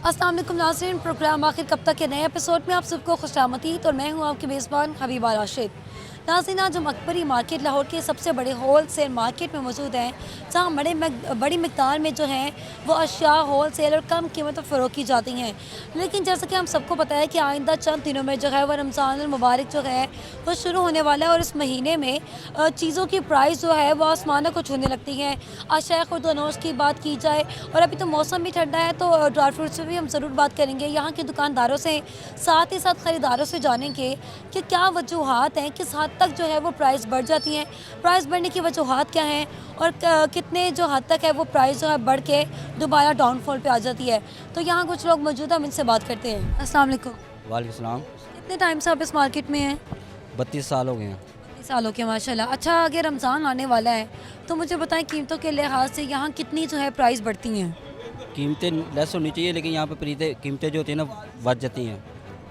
अस्सलाम वालेकुम नाज़रीन, प्रोग्राम आखिर कब तक के नए एपिसोड में आप सबको खुशामदीद और मैं हूँ आपकी मेज़बान हबीबा राशिद। नाज़रीन, आज हम अकबरी मार्केट लाहौर के सबसे बड़े होल सेल मार्केट में मौजूद हैं, जहाँ बड़ी मिकदार में जो हैं वो अशिया होल सेल और कम कीमत पर फ़रोख्त की जाती हैं। लेकिन जैसा कि हम सबको पता है कि आइंदा चंद दिनों में जो है वो रमज़ान मुबारक जो है वो शुरू होने वाला है और इस महीने में चीज़ों की प्राइस जो है वो आसमानों को छूने लगती हैं। अशिया खुर्दनोश की बात की जाए और अभी तो मौसम भी ठंडा है, तो ड्राई फ्रूट्स पर भी हम ज़रूर बात करेंगे यहाँ के दुकानदारों से, साथ ही साथ ख़रीदारों से जानेंगे कि क्या वजूहात हैं, किस हद तक जो है वो प्राइस बढ़ जाती हैं, प्राइस बढ़ने की वजूहात क्या हैं और कितने जो हद तक है वो प्राइस जो है बढ़ के दोबारा डाउनफॉल पे आ जाती है। तो यहाँ कुछ लोग मौजूद हैं, हम इनसे बात करते हैं। अस्सलाम वालेकुम। वालेकुम सलाम। कितने टाइम से आप इस मार्केट में हैं? 32 साल हो गए हैं। 30 साल हो गए, माशाल्लाह। अच्छा, अगर रमज़ान आने वाला है तो मुझे बताएं कीमतों के लिहाज से यहाँ कितनी जो है प्राइस बढ़ती हैं? कीमतें लेस होनी चाहिए, लेकिन यहाँ पे कीमतें जो होती हैं ना बढ़ जाती हैं।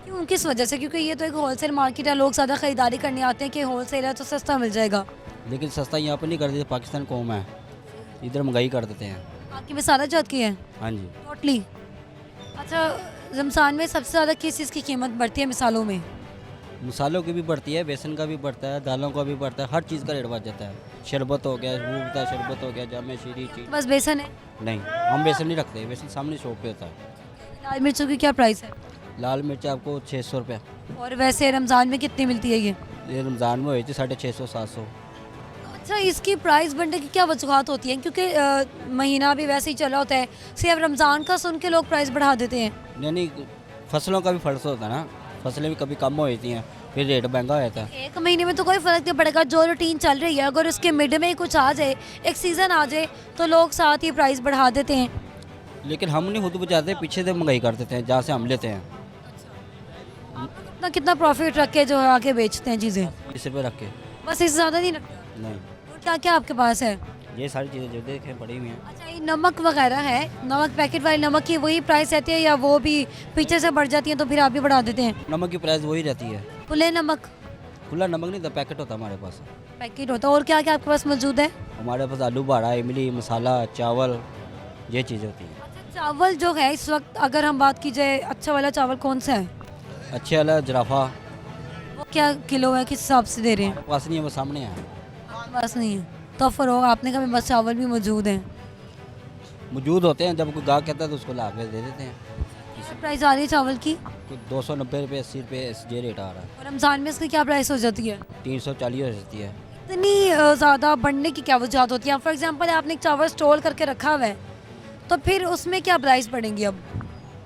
क्यों, किस वजह से? क्योंकि ये तो एक होलसेल मार्केट है, लोग ज़्यादा ख़रीदारी करने आते हैं कि होलसेल है तो सस्ता मिल जाएगा। लेकिन सस्ता यहाँ पे नहीं कर देते, पाकिस्तान कौम है, इधर महंगाई कर देते हैं। आपकी मिसाला जात की है हाँ जी। टोटली। अच्छा, रमज़ान में सबसे ज़्यादा किस चीज़ की कीमत बढ़ती है मिसालों में? मसालों की भी बढ़ती है, बेसन का भी बढ़ता है, दालों का भी बढ़ता है, हर चीज़ का रेट बढ़ जाता है। शरबत हो गया, रूह का शरबत हो गया, जामे शीरी चीज। बस बेसन है? नहीं, हम बेसन नहीं रखते, बेसन सामने शॉप पे होता है। लाल मिर्चों की क्या प्राइस है? लाल मिर्च आपको 600 रुपये। और वैसे रमज़ान में कितनी मिलती है ये? ये रमज़ान में हुई थी 650 700। अच्छा, इसकी प्राइस बढ़ने की क्या वजूहत होती हैं? क्योंकि महीना भी वैसे ही चला होता है, सिर्फ रमज़ान का सुन के लोग प्राइस बढ़ा देते हैं। यानी फसलों का भी फर्क होता है ना, फसलें भी कभी कम हो जाती हैं, फिर रेट महंगा हो जाता है। एक महीने में तो कोई फ़र्क नहीं पड़ेगा, जो रूटीन चल रही है अगर उसके मिड में ही कुछ आ जाए, एक सीज़न आ जाए, तो लोग साथ ही प्राइस बढ़ा देते हैं। लेकिन हम नहीं खुद बचाते, पीछे से महंगाई कर देते हैं जहाँ से हम लेते हैं। कितना कितना प्रॉफिट रख के जो है आके बेचते हैं चीज़ें? 20 रुपये रख के। बस इससे ज़्यादा नहीं रखते? नहीं, और क्या क्या आपके पास है? ये सारी चीज़ें जो देखें पड़ी हुई हैं। अच्छा, ये नमक वगैरह है, नमक पैकेट वाली नमक की वही प्राइस रहती है या वो भी पीछे से बढ़ जाती है तो फिर आप भी बढ़ा देते हैं? नमक की प्राइस वही रहती है। खुले नमक? खुला नमक नहीं था, पैकेट होता हमारे पास। पैकेट होता है। और क्या क्या आपके पास मौजूद है? हमारे पास आलू बाड़ा, इमली, मसाला, चावल, ये चीज़ें होती हैं। अच्छा, चावल जो है इस वक्त अगर हम बात की जाए, अच्छा वाला चावल कौन सा है? अच्छे वाला जराफा वो क्या किलो है, किस हिसाब से दे रहे हैं? पास नहीं है, वो सामने है। आपके पास नहीं है तो फिर होगा, आपने कहा मेरे पास चावल भी मौजूद हैं। मौजूद होते हैं, जब कोई गाहक कहता है तो उसको ला के दे देते हैं। क्या प्राइस आ रही है चावल की? कोई 290 रुपये, 80 रुपये ये रेट आ रहा है। और रमज़ान में इसकी क्या प्राइस हो जाती है? 340 हो जाती है। इतनी ज़्यादा बढ़ने की क्या वजह होती है? फॉर एग्जांपल आपने एक चावल स्टोर करके रखा हुआ है तो फिर उसमें क्या प्राइस बढ़ेंगी अब?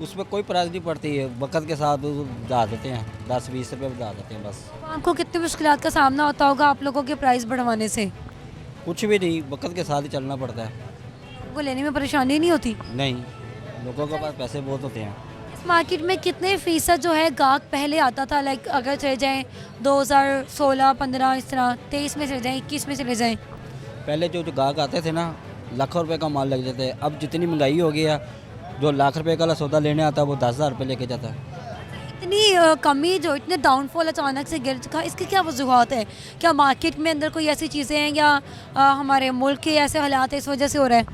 उसमें कोई प्राइस नहीं पड़ती है, वक़्त के साथ बढ़ा देते हैं, 10-20 रुपये बढ़ा देते हैं बस। तो आपको कितनी मुश्किलात का सामना होता होगा आप लोगों के प्राइस बढ़वाने से? कुछ भी नहीं, वक़्त के साथ ही चलना पड़ता है। वो लेने में परेशानी नहीं होती? नहीं, लोगों के पास पैसे बहुत होते हैं। इस मार्केट में कितने फ़ीसद जो है गाहक पहले आता था? लाइक अगर चले जाएँ 2016, 15, इस तरह 23 में चले जाएँ, 21 में चले जाएँ? पहले जो गाहक आते थे ना, लाखों रुपए का माल लग जाते हैं। अब जितनी महंगाई हो गई है, जो लाख रुपए का सौदा लेने आता है वो 10,000 रुपये लेके जाता है। इतनी कमी, जो इतने डाउनफॉल अचानक से गिर चुका है, इसकी क्या वजूहत है? क्या मार्केट में अंदर कोई ऐसी चीज़ें हैं या हमारे मुल्क के ऐसे हालात है इस वजह से हो रहा है?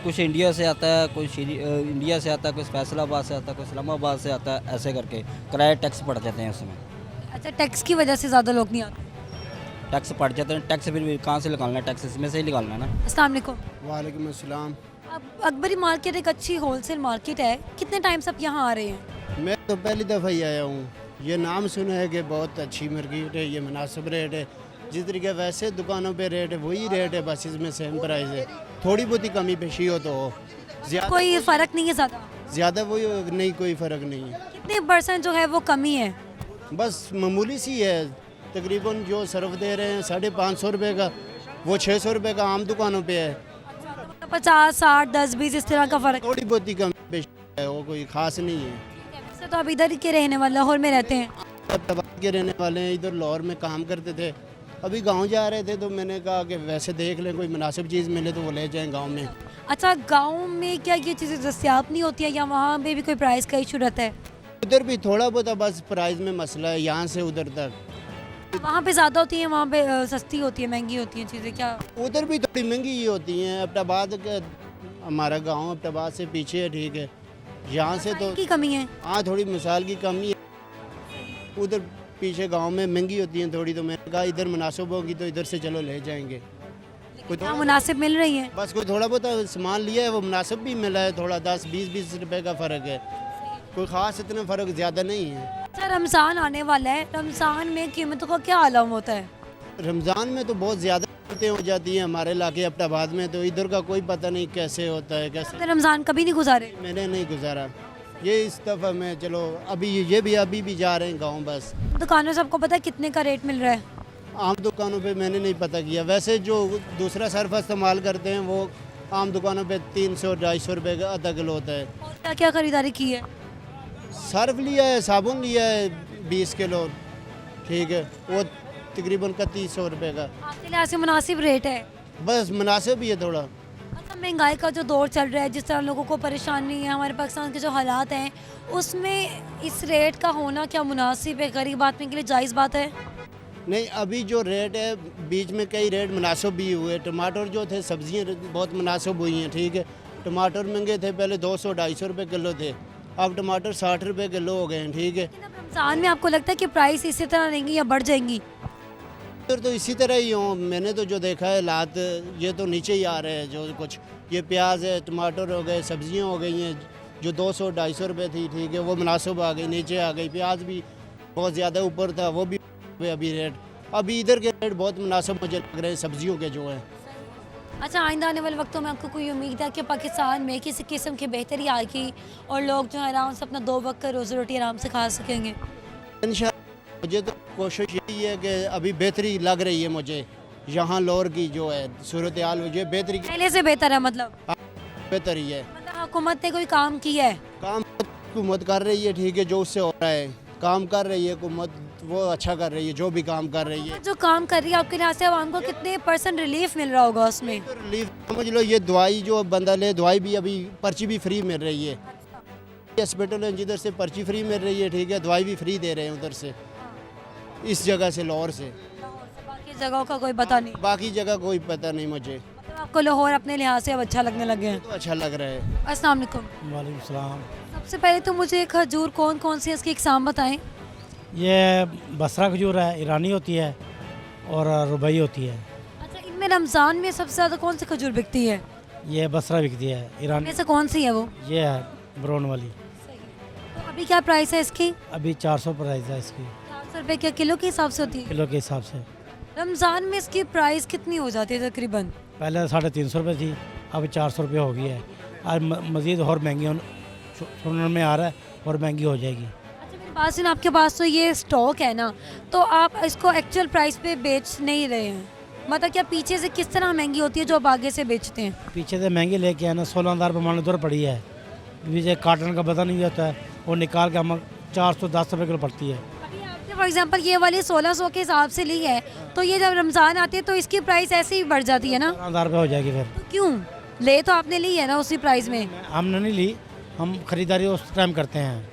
कुछ इंडिया से आता है, इंडिया से आता है, कुछ फैसलाबाद से आता है, कुछ इस्लामाबाद से आता है, ऐसे करके किराया टैक्स पड़ जाते हैं उसमें। अच्छा, टैक्स की वजह से ज़्यादा लोग नहीं आते? टैक्स पड़ जाते हैं, टैक्स फिर कहाँ से निकालना है? टैक्स इसमें से ही निकालना है ना। अस्सलाम वालेकुम। वालेकुम अस्सलाम। अब अकबरी मार्केट एक अच्छी होलसेल मार्केट है, कितने टाइम से आप यहाँ आ रहे हैं? मैं तो पहली दफ़ा ही आया हूँ। ये नाम सुना है कि बहुत अच्छी मार्केट है, ये मुनासिब रेट है। जिस तरीके वैसे दुकानों पे रेट है वही रेट है, बस इसमें सेम प्राइस है। थोड़ी बहुत ही कमी पेशी हो तो हो, कोई फ़र्क नहीं है ज़्यादा? ज़्यादा वही नहीं, कोई फ़र्क नहीं है। कितने परसेंट जो है वो कमी है? बस मामूली सी है। तकरीबन जो सर्फ दे रहे हैं 550 रुपये का, वो 600 रुपये का आम दुकानों पे है। 50, 60, 10, 20 इस तरह का फ़र्क? थोड़ी बहुत ही कमी पेशी है, वो कोई ख़ास नहीं है। वैसे तो आप इधर के रहने वाले, लाहौर में रहते हैं? अब तबाह के रहने वाले हैं, इधर लाहौर में काम करते थे, अभी गांव जा रहे थे तो मैंने कहा कि वैसे देख लें, कोई मुनासिब चीज़ मिले तो वो ले जाएं गांव में। अच्छा, गांव में क्या ये चीज़ें दस्तियाब नहीं होती है या वहाँ पे भी कोई प्राइस का इशू रहता है? उधर भी थोड़ा बहुत है, बस प्राइस में मसला है, यहाँ से उधर तक। वहाँ पे ज़्यादा होती है, वहाँ पे सस्ती होती है, महंगी होती हैं चीज़ें क्या? उधर भी थोड़ी महंगी ही होती हैं। अब्टाबाद हमारा गांव अब्टाबाद से पीछे है, ठीक है, यहाँ से तो की कमी है। हाँ थोड़ी मिसाल की कमी है। उधर पीछे गांव में महंगी होती हैं थोड़ी, तो मैंने कहा इधर मुनासिब होगी तो इधर से चलो ले जाएंगे। कोई क्या मुनासिब मिल रही है? बस कोई थोड़ा बहुत सामान लिया है वो मुनासिब भी मिला है, थोड़ा 10-20 रुपए का फ़र्क है, कोई ख़ास इतना फ़र्क ज़्यादा नहीं है। अच्छा, रमज़ान आने वाला है, रमज़ान में कीमतों का क्या आलम होता है? रमज़ान में तो बहुत ज़्यादा कीमतें हो जाती हैं हमारे इलाके अब्टाबाद में, तो इधर का कोई पता नहीं कैसे होता है कैसे। तो रमज़ान कभी नहीं गुजारे? मैंने नहीं गुजारा ये इस दफ़ा मैं, चलो अभी ये भी अभी भी जा रहे हैं गाँव। बस दुकानों से आपको पता है कितने का रेट मिल रहा है? आम दुकानों पे मैंने नहीं पता किया, वैसे जो दूसरा सर्फ इस्तेमाल करते हैं वो आम दुकानों पे 300-250 रुपये का आधा किलो होता है। और क्या क्या खरीदारी की है? सर्फ लिया है, साबुन लिया है 20 किलो, ठीक है, वो तकरीबन 3100 रुपये का। आपके लिहाज से मुनासिब रेट है? बस मुनासिब ही है थोड़ा। अच्छा, महंगाई का जो दौर चल रहा है, जिस तरह लोगों को परेशानी है, हमारे पाकिस्तान के जो हालात हैं, उसमें इस रेट का होना क्या मुनासिब है? गरीब आदमी के लिए जायज़ बात है? नहीं, अभी जो रेट है बीच में कई रेट मुनासिब भी हुए। टमाटर जो थे, सब्जियां बहुत मुनासिब हुई हैं, ठीक है। टमाटर महंगे थे पहले 200-250 रुपये किलो थे, अब टमाटर 60 रुपये किलो हो गए हैं, ठीक है। लेकिन अब रमज़ान में आपको लगता है कि प्राइस इसी तरह रहेंगी या बढ़ जाएंगी? इधर तो इसी तरह ही हो, मैंने तो जो देखा है लात ये तो नीचे ही आ रहे हैं। जो कुछ ये प्याज है, टमाटर हो गए, सब्जियां हो गई हैं, जो 200-250 रुपये थी, ठीक है, वो मुनासिब आ गई, नीचे आ गई। प्याज भी बहुत ज़्यादा ऊपर था, वो भी अभी रेट, अभी इधर के रेट बहुत मुनासिब मुझे लग रहे हैं सब्जियों के जो है। अच्छा, आइंदा आने वाले वक्तों में आपको कोई उम्मीद है कि पाकिस्तान में किसी किस्म की बेहतरी आएगी और लोग जो है आराम से अपना 2 वक्त का रोज़ी रोटी आराम से खा सकेंगे? इंशाअल्लाह मुझे तो कोशिश यही है कि अभी बेहतरी लग रही है मुझे, यहाँ लाहौर की जो है सूरत हाल, मुझे बेहतरी पहले से बेहतर है? मतलब बेहतरी है। मतलब हुकूमत ने कोई काम किया है? काम हुकूमत कर रही है, ठीक है, जो उससे हो रहा है काम कर रही है हुकूमत, वो अच्छा कर रही है जो भी काम कर रही है। जो काम कर रही है आपके लिहाज से आवाम को कितने % रिलीफ मिल रहा होगा उसमें? तो रिलीफ समझ लो, ये दवाई जो बंदा ले, दवाई भी अभी पर्ची भी फ्री मिल रही है। हॉस्पिटल है जिधर से पर्ची फ्री मिल रही है, ठीक है, दवाई भी फ्री दे रहे हैं उधर से, इस जगह से, लाहौर से। बाकी जगहों का कोई पता नहीं? बाकी जगह कोई पता नहीं मुझे। मतलब आपको लाहौर अपने लिहाज से अब अच्छा लगने लगे हैं? तो अच्छा लग रहा है। अस्सलाम वालेकुम। वालेकुम सलाम। सबसे पहले तो मुझे खजूर कौन कौन सी है इसकी इकसाम बताएं। ये बसरा खजूर है, ईरानी होती है और रुबई होती है। अच्छा, इनमें रमज़ान में सबसे ज़्यादा कौन सी खजूर बिकती है? ये बसरा बिकती है, ईरानी। इनमें से कौन सी है वो? ये है ब्राउन वाली। तो अभी क्या प्राइस है इसकी? अभी 400 प्राइस है इसकी, 400 रुपये क्या किलो के हिसाब से होती है? किलो के हिसाब से। रमज़ान में इसकी प्राइस कितनी हो जाती है तकरीबन? पहले 350 रुपये थी, अब 400 रुपये हो गई है। आज मज़ीद और महंगी सुनने में आ रहा है और महंगी हो जाएगी। अच्छा, मेरी बात सुन, आपके पास तो ये स्टॉक है ना, तो आप इसको एक्चुअल प्राइस पे बेच नहीं रहे हैं? मतलब क्या पीछे से किस तरह महंगी होती है जो आप आगे से बेचते हैं? पीछे से महंगी लेके आए ना, 16,000 रुपये मान उधर पड़ी है। पीछे काटन का पता नहीं होता है, वो निकाल के हम 410 रुपये किलो पड़ती है। अभी आपने फॉर एग्जांपल ये वाली 1600 के हिसाब से ली है, तो ये जब रमज़ान आती है तो इसकी प्राइस ऐसे ही बढ़ जाती है ना? 16,000 रुपये हो जाएगी फिर। तो क्यों ले, तो आपने ली है ना उसी प्राइस में? हमने नहीं ली, हम खरीदारी उस टाइम करते हैं।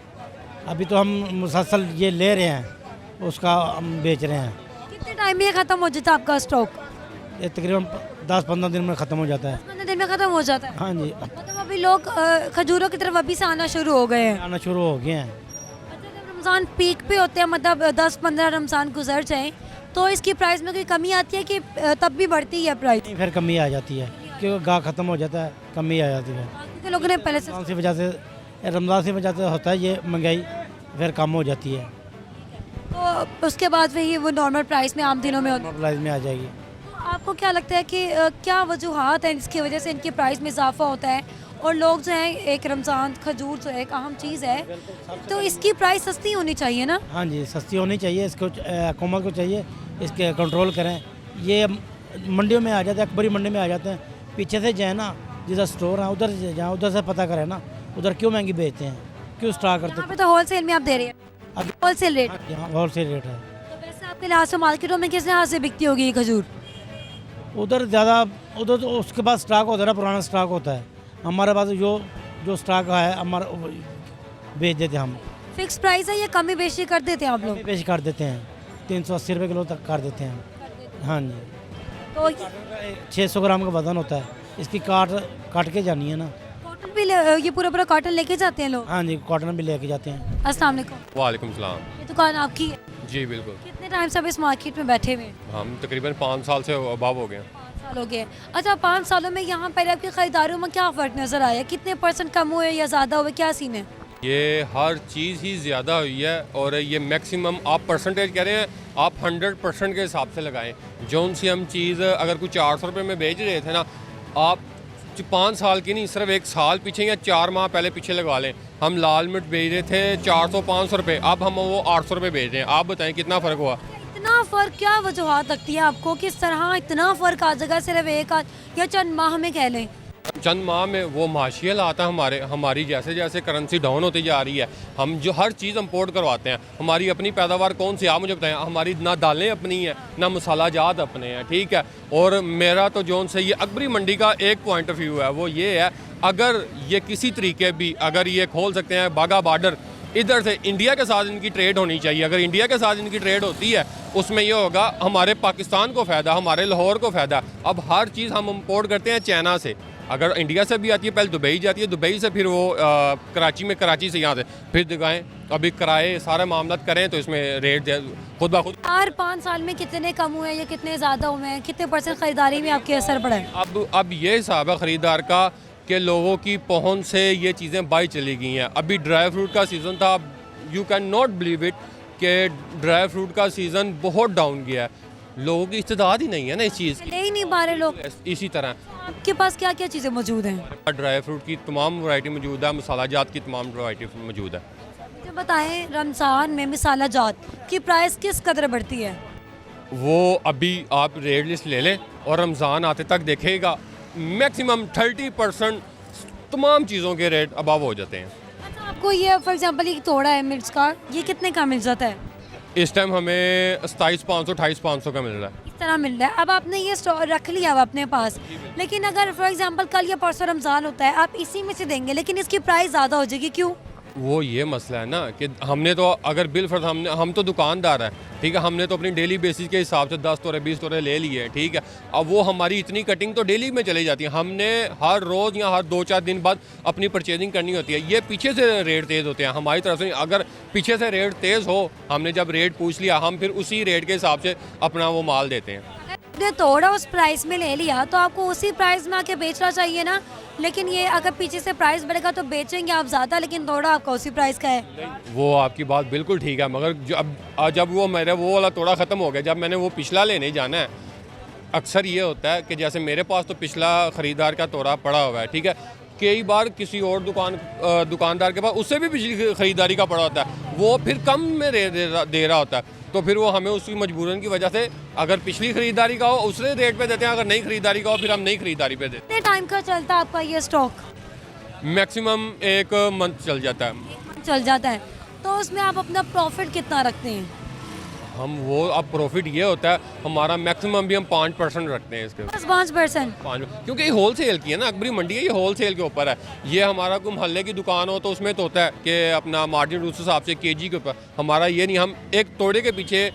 अभी तो हम मुसलसल ये ले रहे हैं, उसका हम बेच रहे हैं। कितने टाइम में ये ख़त्म हो जाता है आपका स्टॉक? ये तकरीबन 10-15 दिन में ख़त्म हो जाता है। 15 दिन में ख़त्म हो जाता है? हाँ जी, मतलब अभी लोग खजूरों की तरफ अभी से आना शुरू हो गए हैं? आना शुरू हो गए हैं। अच्छा, जब रमज़ान पीक पे होते हैं, मतलब 10-15 रमज़ान गुजर जाएं, तो इसकी प्राइस में कोई कमी आती है कि तब भी बढ़ती है प्राइस? फिर कमी आ जाती है क्योंकि गाह ख़त्म हो जाता है, कमी आ जाती है। क्योंकि लोगों ने पहले से रमज़ान से वजह से होता है ये महंगाई, फिर कम हो जाती है, तो उसके बाद फिर वो नॉर्मल प्राइस में आम दिनों में होती है। प्राइस में आ जाएगी। तो आपको क्या लगता है कि क्या वजूहात हैं जिसकी वजह से इनकी प्राइस में इजाफा होता है और लोग जो है, एक रमज़ान खजूर जो है एक अहम चीज़ है, तो इसकी प्राइस सस्ती होनी चाहिए ना? हाँ जी, सस्ती होनी चाहिए, इसको हुकूमत को चाहिए इसके कंट्रोल करें। ये मंडियों में आ जाते हैं, अकबरी मंडी में आ जाते हैं, पीछे से जाए ना, जिधर स्टोर है उधर जाए, उधर से पता करें ना, उधर क्यों महंगी बेचते हैं, क्यों स्टॉक करते यहाँ पे तो होलसेल में आप दे रहे हैं, हैं। Wholesale rate. यहाँ होलसेल रेट है। तो वैसे आपके लिहाज से मार्केटों में किस लिहाज से बिकती होगी ये खजूर? उधर ज़्यादा, उधर तो उसके पास स्टॉक होता है ना, पुराना स्टॉक होता है। हमारे पास जो स्टॉक है हमारा बेच देते हैं हम। फिक्स प्राइस है या कमी बेशी कर देते हैं आप लोग? पेश कर देते हैं, 380 रुपये किलो तक कर देते हैं। हाँ जी, तो 600 ग्राम का वजन होता है, इसकी काट के जानी है ना। कॉटन भी भी ये पूरा कॉटन लेके जाते हैं लोग? हाँ जी, कॉटन भी लेके जाते हैं। अस्सलाम वालेकुम। वालेकुम सलाम। ये दुकान आपकी है? जी बिल्कुल। कितने टाइम से आप इस मार्केट में बैठे हुए हैं? हम तकरीबन 5 साल से अबाव हो गए हैं। 5 साल हो गए। अच्छा, 5 सालों में यहाँ पर आपकी खरीदारियों में क्या फ़र्क नज़र आया? कितने % कम हुए या ज़्यादा हुए, क्या सीन है? ये हर चीज़ ही ज़्यादा हुई है और ये मैक्सिमम आप परसेंटेज कह रहे हैं, आप 100% के हिसाब से लगाएं। जौन सी हम चीज़ अगर कुछ 400 रुपये में बेच रहे थे ना, आप 5 साल की नहीं, सिर्फ 1 साल पीछे या 4 माह पहले पीछे लगा लें, हम लाल मिर्च बेच रहे थे 400-500 रुपये, अब हम वो 800 रुपये बेच रहे हैं। आप बताएं कितना फ़र्क हुआ? इतना फ़र्क क्या वजूहत लगती है आपको, किस तरह इतना फ़र्क आ जाएगा सिर्फ एक आध या चंद माह में कह लें? चंद माह में वो माशी हालात है हमारी जैसे जैसे करेंसी डाउन होती जा रही है, हम जो हर चीज़ इंपोर्ट करवाते हैं, हमारी अपनी पैदावार कौन सी आप मुझे बताएं? हमारी ना दालें अपनी हैं ना मसाला जात अपने हैं, ठीक है। और मेरा तो जोन से ये अकबरी मंडी का एक पॉइंट ऑफ व्यू है, वो ये है अगर ये किसी तरीके भी अगर ये खोल सकते हैं बागा बॉर्डर, इधर से इंडिया के साथ इनकी ट्रेड होनी चाहिए। अगर इंडिया के साथ इनकी ट्रेड होती है उसमें ये होगा हमारे पाकिस्तान को फ़ायदा, हमारे लाहौर को फ़ायदा। अब हर चीज़ हम इंपोर्ट करते हैं चाइना से, अगर इंडिया से भी आती है पहले दुबई जाती है, दुबई से फिर वो कराची से यहाँ से फिर दिखाएं। अभी किराए सारे मामला करें तो इसमें रेट खुद ब खुद। 4-5 साल में कितने कम हुए हैं या कितने ज़्यादा हुए हैं? कितने % खरीदारी में आपके असर पड़ा है? अब ये हिसाब है ख़रीदार का कि लोगों की पहुंच से ये चीज़ें बाई चली गई हैं। अभी ड्राई फ्रूट का सीज़न था, you can not believe it कि ड्राई फ्रूट का सीज़न बहुत डाउन गया है। लोगों की इस्तेदाद ही नहीं है ना इस चीज़ ले ही नहीं पा रहे लोग। की। इसी तरह आपके पास क्या क्या चीज़ें मौजूद हैं? ड्राई फ्रूट की तमाम वैरायटी मौजूद है, मसाला जात की तमाम वैरायटी मौजूद है। मुझे बताएं, रमज़ान में मिसाला जात की प्राइस किस कदर बढ़ती है? वो अभी आप रेट लिस्ट ले लें और रमज़ान आते तक देखेगा मैक्सिमम 30% तमाम चीज़ों के रेट अबाव हो जाते हैं। अच्छा, आपको ये फॉर एग्जांपल ये तोड़ा है मिर्च का, ये कितने का मिल जाता है? इस टाइम हमें 27,500 28,500 का मिल रहा है। इस तरह मिल रहा है। अब आपने ये स्टोर रख लिया अब अपने पास, लेकिन अगर फॉर एग्जांपल कल या परसों रमज़ान होता है, आप इसी में से देंगे लेकिन इसकी प्राइस ज़्यादा हो जाएगी, क्यों? वो ये मसला है ना कि हमने तो अगर बिल फर्ज हम तो दुकानदार हैं, ठीक है, हमने तो अपनी डेली बेसिस के हिसाब से 10 तोड़े 20 तोड़े ले लिए, ठीक है। अब वो हमारी इतनी कटिंग तो डेली में चली जाती है, हमने हर रोज़ या हर 2-4 दिन बाद अपनी परचेजिंग करनी होती है। ये पीछे से रेट तेज़ होते हैं हमारी तरफ से। अगर पीछे से रेट तेज़ हो, हमने जब रेट पूछ लिया, हम फिर उसी रेट के हिसाब से अपना वो माल देते हैं। आपने तोड़ा उस प्राइस में ले लिया तो आपको उसी प्राइस में आके बेचना चाहिए ना, लेकिन ये अगर पीछे से प्राइस बढ़ेगा तो बेचेंगे आप ज़्यादा, लेकिन तोड़ा आपका उसी प्राइस का है। वो आपकी बात बिल्कुल ठीक है, मगर जब वो मेरा वो वाला तोड़ा ख़त्म हो गया, जब मैंने वो पिछला लेने जाना है, अक्सर ये होता है कि जैसे मेरे पास तो पिछला ख़रीदार का तोड़ा पड़ा हुआ है, ठीक है, कई बार किसी और दुकानदार के पास उससे भी पिछली ख़रीदारी का पड़ा होता है, वो फिर कम में दे रहा होता है, तो फिर वो हमें उसकी मजबूरन की वजह से अगर पिछली ख़रीदारी का हो उससे रेट पे देते हैं, अगर नई ख़रीदारी का हो फिर हम नई ख़रीदारी पे देते कितने टाइम का चलता है आपका ये स्टॉक? हैं। मैक्सिमम 1 मंथ चल जाता है। चल जाता है, तो उसमें आप अपना प्रॉफिट कितना रखते हैं? हम वो अब प्रॉफिट ये होता है हमारा मैक्सिमम भी हम 5% रखते हैं इसके बस 5%? 5, क्योंकि ये होल सेल की है ना, अकबरी मंडी है, ये होल सेल के ऊपर है। ये हमारा कोई मोहल्ले की दुकान हो तो उसमें तो होता है कि अपना मार्जिन उस हिसाब से केजी के ऊपर, हमारा ये नहीं, हम एक तोड़े के पीछे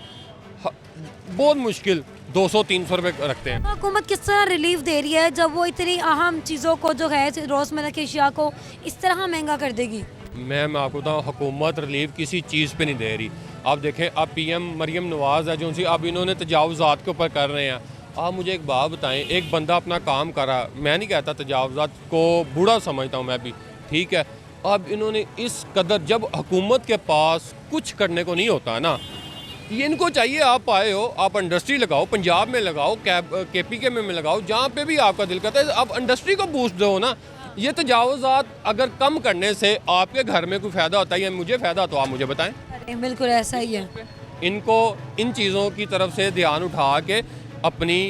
बहुत मुश्किल 200-300 रुपये रखते हैं। हुकूमत किस तरह रिलीफ दे रही है जब वो इतनी अहम चीज़ों को जो है रोज़मर्रा की अशिया को इस तरह महंगा कर देगी? मैं आपको बताऊँ, हुकूमत रिलीफ किसी चीज़ पे नहीं दे रही। आप देखें, अब PM मरियम नवाज़ है जो सी अब इन्होंने तजावुज़ात के ऊपर कर रहे हैं। आप मुझे एक बात बताएं, एक बंदा अपना काम कर रहा, मैं नहीं कहता तजावुज़ात को बुरा समझता हूँ मैं भी, ठीक है। अब इन्होंने इस कदर, जब हुकूमत के पास कुछ करने को नहीं होता ना, ये इनको चाहिए आप आए हो, आप इंडस्ट्री लगाओ, पंजाब में लगाओ, KPK में लगाओ, जहाँ पे भी आपका दिल करता है, आप इंडस्ट्री को बूस्ट दो ना। ये तजावुज़ात अगर कम करने से आपके घर में कोई फ़ायदा होता है या मुझे फ़ायदा, तो आप मुझे बताएं। अरे बिल्कुल ऐसा ही है। इनको इन चीज़ों की तरफ से ध्यान उठा के अपनी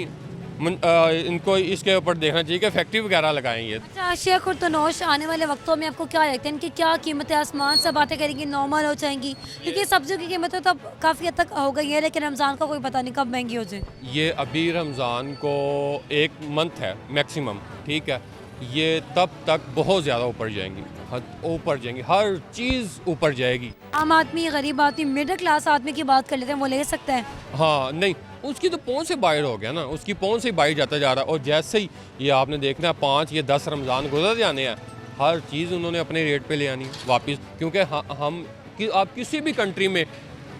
इनको इसके ऊपर देखना चाहिए कि फैक्ट्री वगैरह लगाएं ये। अच्छा शेख और तनोश, आने वाले वक्तों में आपको क्या लगता है इनकी क्या कीमतें आसमान से बातें करेंगी, नॉर्मल हो जाएंगी? क्योंकि सब्जियों की कीमतें तो अब काफ़ी हद तक हो गई है, लेकिन रमज़ान का कोई पता नहीं कब महंगी हो जाए। ये अभी रमज़ान को 1 मंथ है मैक्सिमम, ठीक है, ये तब तक बहुत ज़्यादा ऊपर जाएंगी, ऊपर जाएंगी, हर चीज़ ऊपर जाएगी। आम आदमी, गरीब आदमी, मिडिल क्लास आदमी की बात कर लेते हैं, वो ले सकता है? हाँ, नहीं, उसकी तो पहुंच से बाहर हो गया ना, उसकी पहुंच से बाहर जाता जा रहा है। और जैसे ही ये आपने देखना है 5 या 10 रमज़ान गुजर जाने हैं, हर चीज़ उन्होंने अपने रेट पे ले आनी वापस, क्योंकि हम कि आप किसी भी कंट्री में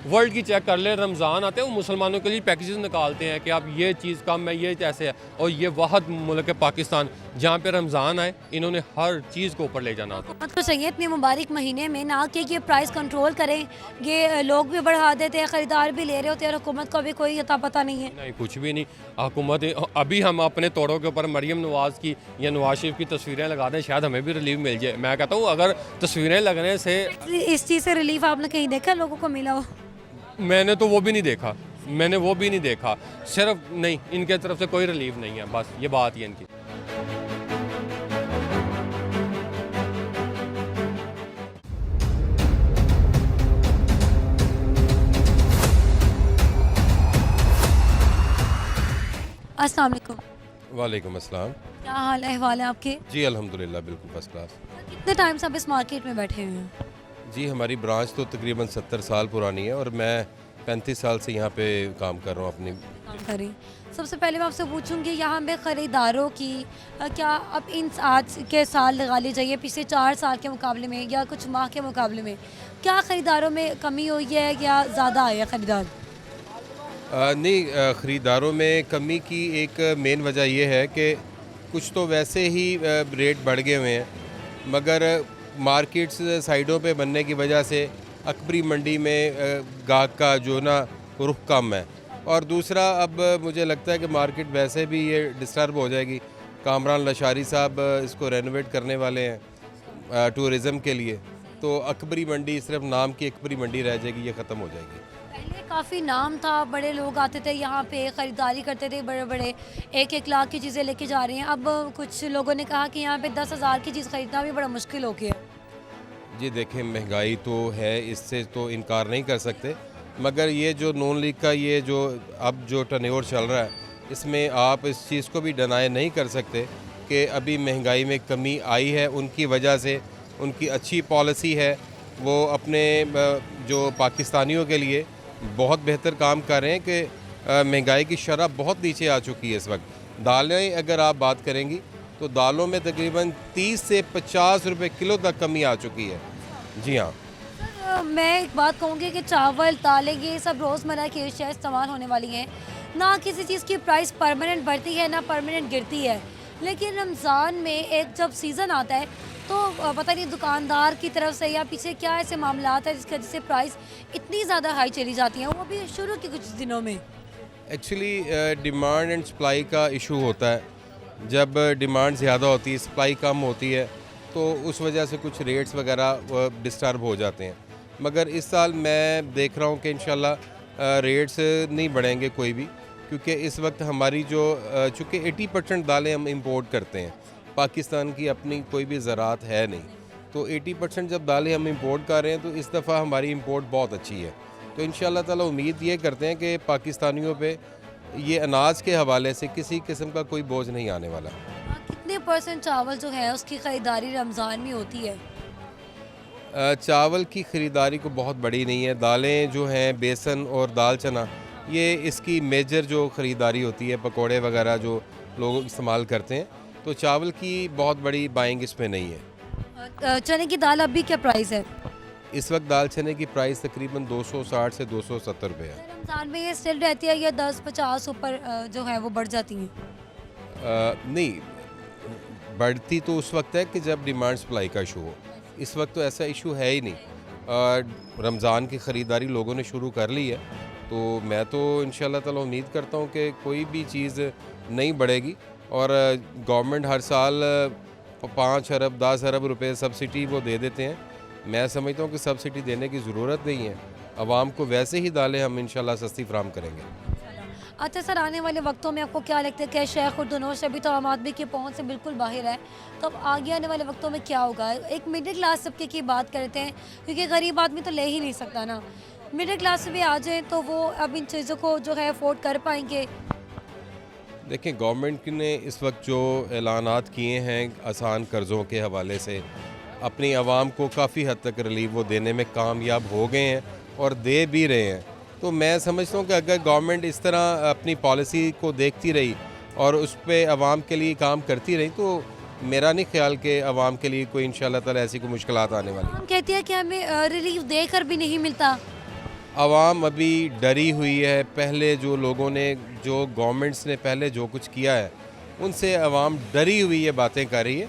वर्ल्ड की चेक कर ले, रमज़ान आते हैं वो मुसलमानों के लिए पैकेजेस निकालते हैं कि आप ये चीज़ कम है, ये ऐसे है। और ये वाहद मुल्क है पाकिस्तान जहाँ पे रमज़ान आए इन्होंने हर चीज़ को ऊपर ले जाना होता है। हुकूमत को चाहिए इतने मुबारक महीने में ना कि ये प्राइस कंट्रोल करें, ये लोग भी बढ़ा देते हैं, ख़रीदार भी ले रहे होते हैं और हुकूमत को भी कोई अता पता नहीं है। नहीं, कुछ भी नहीं। हुकूमत अभी हम अपने तोड़ों के ऊपर मरीम नवाज़ की या नवाज शरीफ की तस्वीरें लगा दें, शायद हमें भी रिलीफ मिल जाए। मैं कहता हूँ अगर तस्वीरें लगने से इस चीज़ से रिलीफ आपने कहीं देखा लोगों को मिला हो? मैंने तो वो भी नहीं देखा, सिर्फ नहीं, इनके तरफ से कोई रिलीफ नहीं है, बस ये बात ही है इनकी। अस्सलाम वालेकुम। वालेकुम अस्सलाम। क्या हाल अहवाल है आपके? जी अल्हम्दुलिल्लाह बिल्कुल फर्स्ट क्लास। कितने टाइम से आप इस मार्केट में बैठे हुए हैं? जी हमारी ब्रांच तो तकरीबन 70 साल पुरानी है और मैं 35 साल से यहाँ पे काम कर रहा हूँ अपनी। काम करें। सबसे पहले मैं आपसे पूछूंगी यहाँ पे ख़रीदारों की क्या अब इन आज के साल लगा ली जाइए पिछले 4 साल के मुकाबले में या कुछ माह के मुकाबले में क्या ख़रीदारों में कमी हुई है या ज़्यादा आए हैं ख़रीदार? नहीं, ख़रीदारों में कमी की एक मेन वजह यह है कि कुछ तो वैसे ही रेट बढ़ गए हुए हैं, मगर मार्केट्स साइडों पे बनने की वजह से अकबरी मंडी में गाहक का जो ना रुख कम है। और दूसरा अब मुझे लगता है कि मार्केट वैसे भी ये डिस्टर्ब हो जाएगी। कामरान लशारी साहब इसको रेनोवेट करने वाले हैं टूरिज़म के लिए, तो अकबरी मंडी सिर्फ नाम की अकबरी मंडी रह जाएगी, ये ख़त्म हो जाएगी। पहले काफ़ी नाम था, बड़े लोग आते थे यहाँ पे ख़रीदारी करते थे, बड़े बड़े 1-1 लाख की चीज़ें लेके जा रहे हैं। अब कुछ लोगों ने कहा कि यहाँ पे 10,000 की चीज़ ख़रीदना भी बड़ा मुश्किल हो गया है। जी देखें, महंगाई तो है, इससे तो इनकार नहीं कर सकते, मगर ये जो नून लीग का ये जो अब जो टर्नओवर चल रहा है, इसमें आप इस चीज़ को भी डिनाई नहीं कर सकते कि अभी महंगाई में कमी आई है। उनकी वजह से उनकी अच्छी पॉलिसी है, वो अपने जो पाकिस्तानियों के लिए बहुत बेहतर काम कर रहे हैं कि महंगाई की शरह बहुत नीचे आ चुकी है इस वक्त। दालें अगर आप बात करेंगी तो दालों में तकरीबन 30 से 50 रुपए किलो तक कमी आ चुकी है। जी हाँ। मैं एक बात कहूँगी कि चावल दालें ये सब रोज़मर्रा की अशिया इस्तेमाल होने वाली हैं, ना किसी चीज़ की प्राइस परमानेंट बढ़ती है ना परमानेंट गिरती है। लेकिन रमज़ान में एक जब सीज़न आता है तो पता नहीं दुकानदार की तरफ से या पीछे क्या ऐसे मामलात है जिसकी वजह से प्राइस इतनी ज़्यादा हाई चली जाती हैं, वो भी शुरू के कुछ दिनों में। एक्चुअली डिमांड एंड सप्लाई का इशू होता है। जब डिमांड ज़्यादा होती है, सप्लाई कम होती है, तो उस वजह से कुछ रेट्स वगैरह डिस्टर्ब हो जाते हैं। मगर इस साल मैं देख रहा हूँ कि इंशाल्लाह रेट्स नहीं बढ़ेंगे कोई भी, क्योंकि इस वक्त हमारी जो चूँकि 80% दालें हम इंपोर्ट करते हैं, पाकिस्तान की अपनी कोई भी ज़राअत है नहीं, तो 80% जब दालें हम इंपोर्ट कर रहे हैं तो इस दफ़ा हमारी इंपोर्ट बहुत अच्छी है। तो इंशाल्लाह ताला उम्मीद ये करते हैं कि पाकिस्तानियों पे ये अनाज के हवाले से किसी किस्म का कोई बोझ नहीं आने वाला। कितने % चावल जो है उसकी ख़रीदारी रमज़ान में होती है? चावल की ख़रीदारी को बहुत बड़ी नहीं है। दालें जो हैं बेसन और दाल चना, ये इसकी मेजर जो ख़रीदारी होती है, पकोड़े वगैरह जो लोग इस्तेमाल करते हैं, तो चावल की बहुत बड़ी बाइंग इसमें नहीं है। चने की दाल अभी क्या प्राइस है? इस वक्त दाल चने की प्राइस तकरीबन 260 से 270 रुपये है। रमज़ान में ये स्टिल रहती है या 10-50 ऊपर जो है वो बढ़ जाती हैं? नहीं, बढ़ती तो उस वक्त है कि जब डिमांड सप्लाई का इशू हो। इस वक्त तो ऐसा इशू है ही नहीं। रमज़ान की ख़रीदारी लोगों ने शुरू कर ली है, तो मैं तो इंशाल्लाह ताला उम्मीद करता हूँ कि कोई भी चीज़ नहीं बढ़ेगी। और गवर्नमेंट हर साल 5 अरब 10 अरब रुपए सब्सिडी वो दे देते हैं। मैं समझता हूँ कि सब्सिडी देने की ज़रूरत नहीं है, आवाम को वैसे ही दालें हम इंशाल्लाह सस्ती फराम करेंगे। अच्छा सर, आने वाले वक्तों में आपको क्या लगता है कि शेख उर्दूनोश अभी तो आम आदमी की पहुंच से बिल्कुल बाहर है, तो अब आगे आने वाले वक्तों में क्या होगा? एक मिडिल क्लास तबके की बात करते हैं, क्योंकि गरीब आदमी तो ले ही नहीं सकता ना। मिडिल क्लास से भी आ जाए तो वो अब इन चीज़ों को जो है अफोर्ड कर पाएंगे? देखें, गवर्नमेंट ने इस वक्त जो ऐलानात किए हैं आसान कर्ज़ों के हवाले से, अपनी आवाम को काफ़ी हद तक रिलीफ वो देने में कामयाब हो गए हैं और दे भी रहे हैं। तो मैं समझता हूँ कि अगर गवर्नमेंट इस तरह अपनी पॉलिसी को देखती रही और उस पर आवाम के लिए काम करती रही, तो मेरा नहीं ख्याल कि आवाम के लिए कोई इंशाल्लाह ताला ऐसी कोई मुश्किलात आने वाली। हम कहते हैं कि हमें रिलीफ देकर भी नहीं मिलता। आवाम अभी डरी हुई है। पहले जो लोगों ने, जो गवर्नमेंट्स ने पहले जो कुछ किया है, उनसे आवाम डरी हुई है, बातें कर रही है।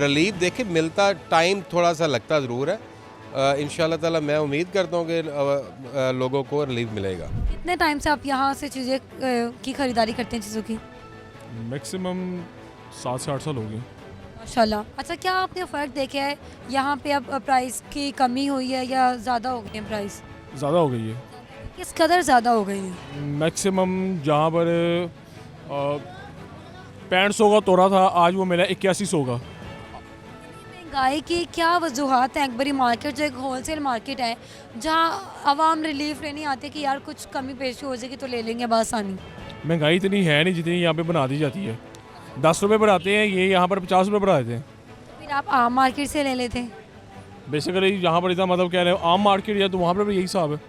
रिलीफ देखे मिलता, टाइम थोड़ा सा लगता ज़रूर है। इंशाल्लाह ताला मैं उम्मीद करता हूँ कि लोगों को रिलीफ मिलेगा। कितने टाइम से आप यहाँ से चीज़ें की ख़रीदारी करते हैं चीज़ों की? मैक्सिमम 7 से 8 साल हो गए। माशाल्लाह। अच्छा, क्या आपने फ़र्क देखा है यहाँ पे अब प्राइस की कमी हुई है या ज़्यादा हो गई है प्राइस? ज़्यादा हो गई है। किस कदर ज़्यादा हो गई है? मैक्सिमम जहाँ पर 6500 का तोड़ा था, आज वो मिला 8100 का। महंगाई की क्या वजूहत हैं? अकबरी मार्केट जो एक होलसेल मार्केट है जहाँ आवाम रिलीफ लेने आते हैं कि यार कुछ कमी पेशी हो जाएगी तो ले लेंगे बआसानी। महंगाई इतनी है नहीं जितनी यहाँ पे बना दी जाती है। 10 रुपये बढ़ाते हैं, ये यहाँ पर 50 रुपये बढ़ा देते हैं। फिर आप आम मार्केट से ले लेते हैं? बेसिकली यहाँ पर इतना मतलब कह रहे हैं आम मार्केट है तो वहाँ पर भी यही हिसाब है।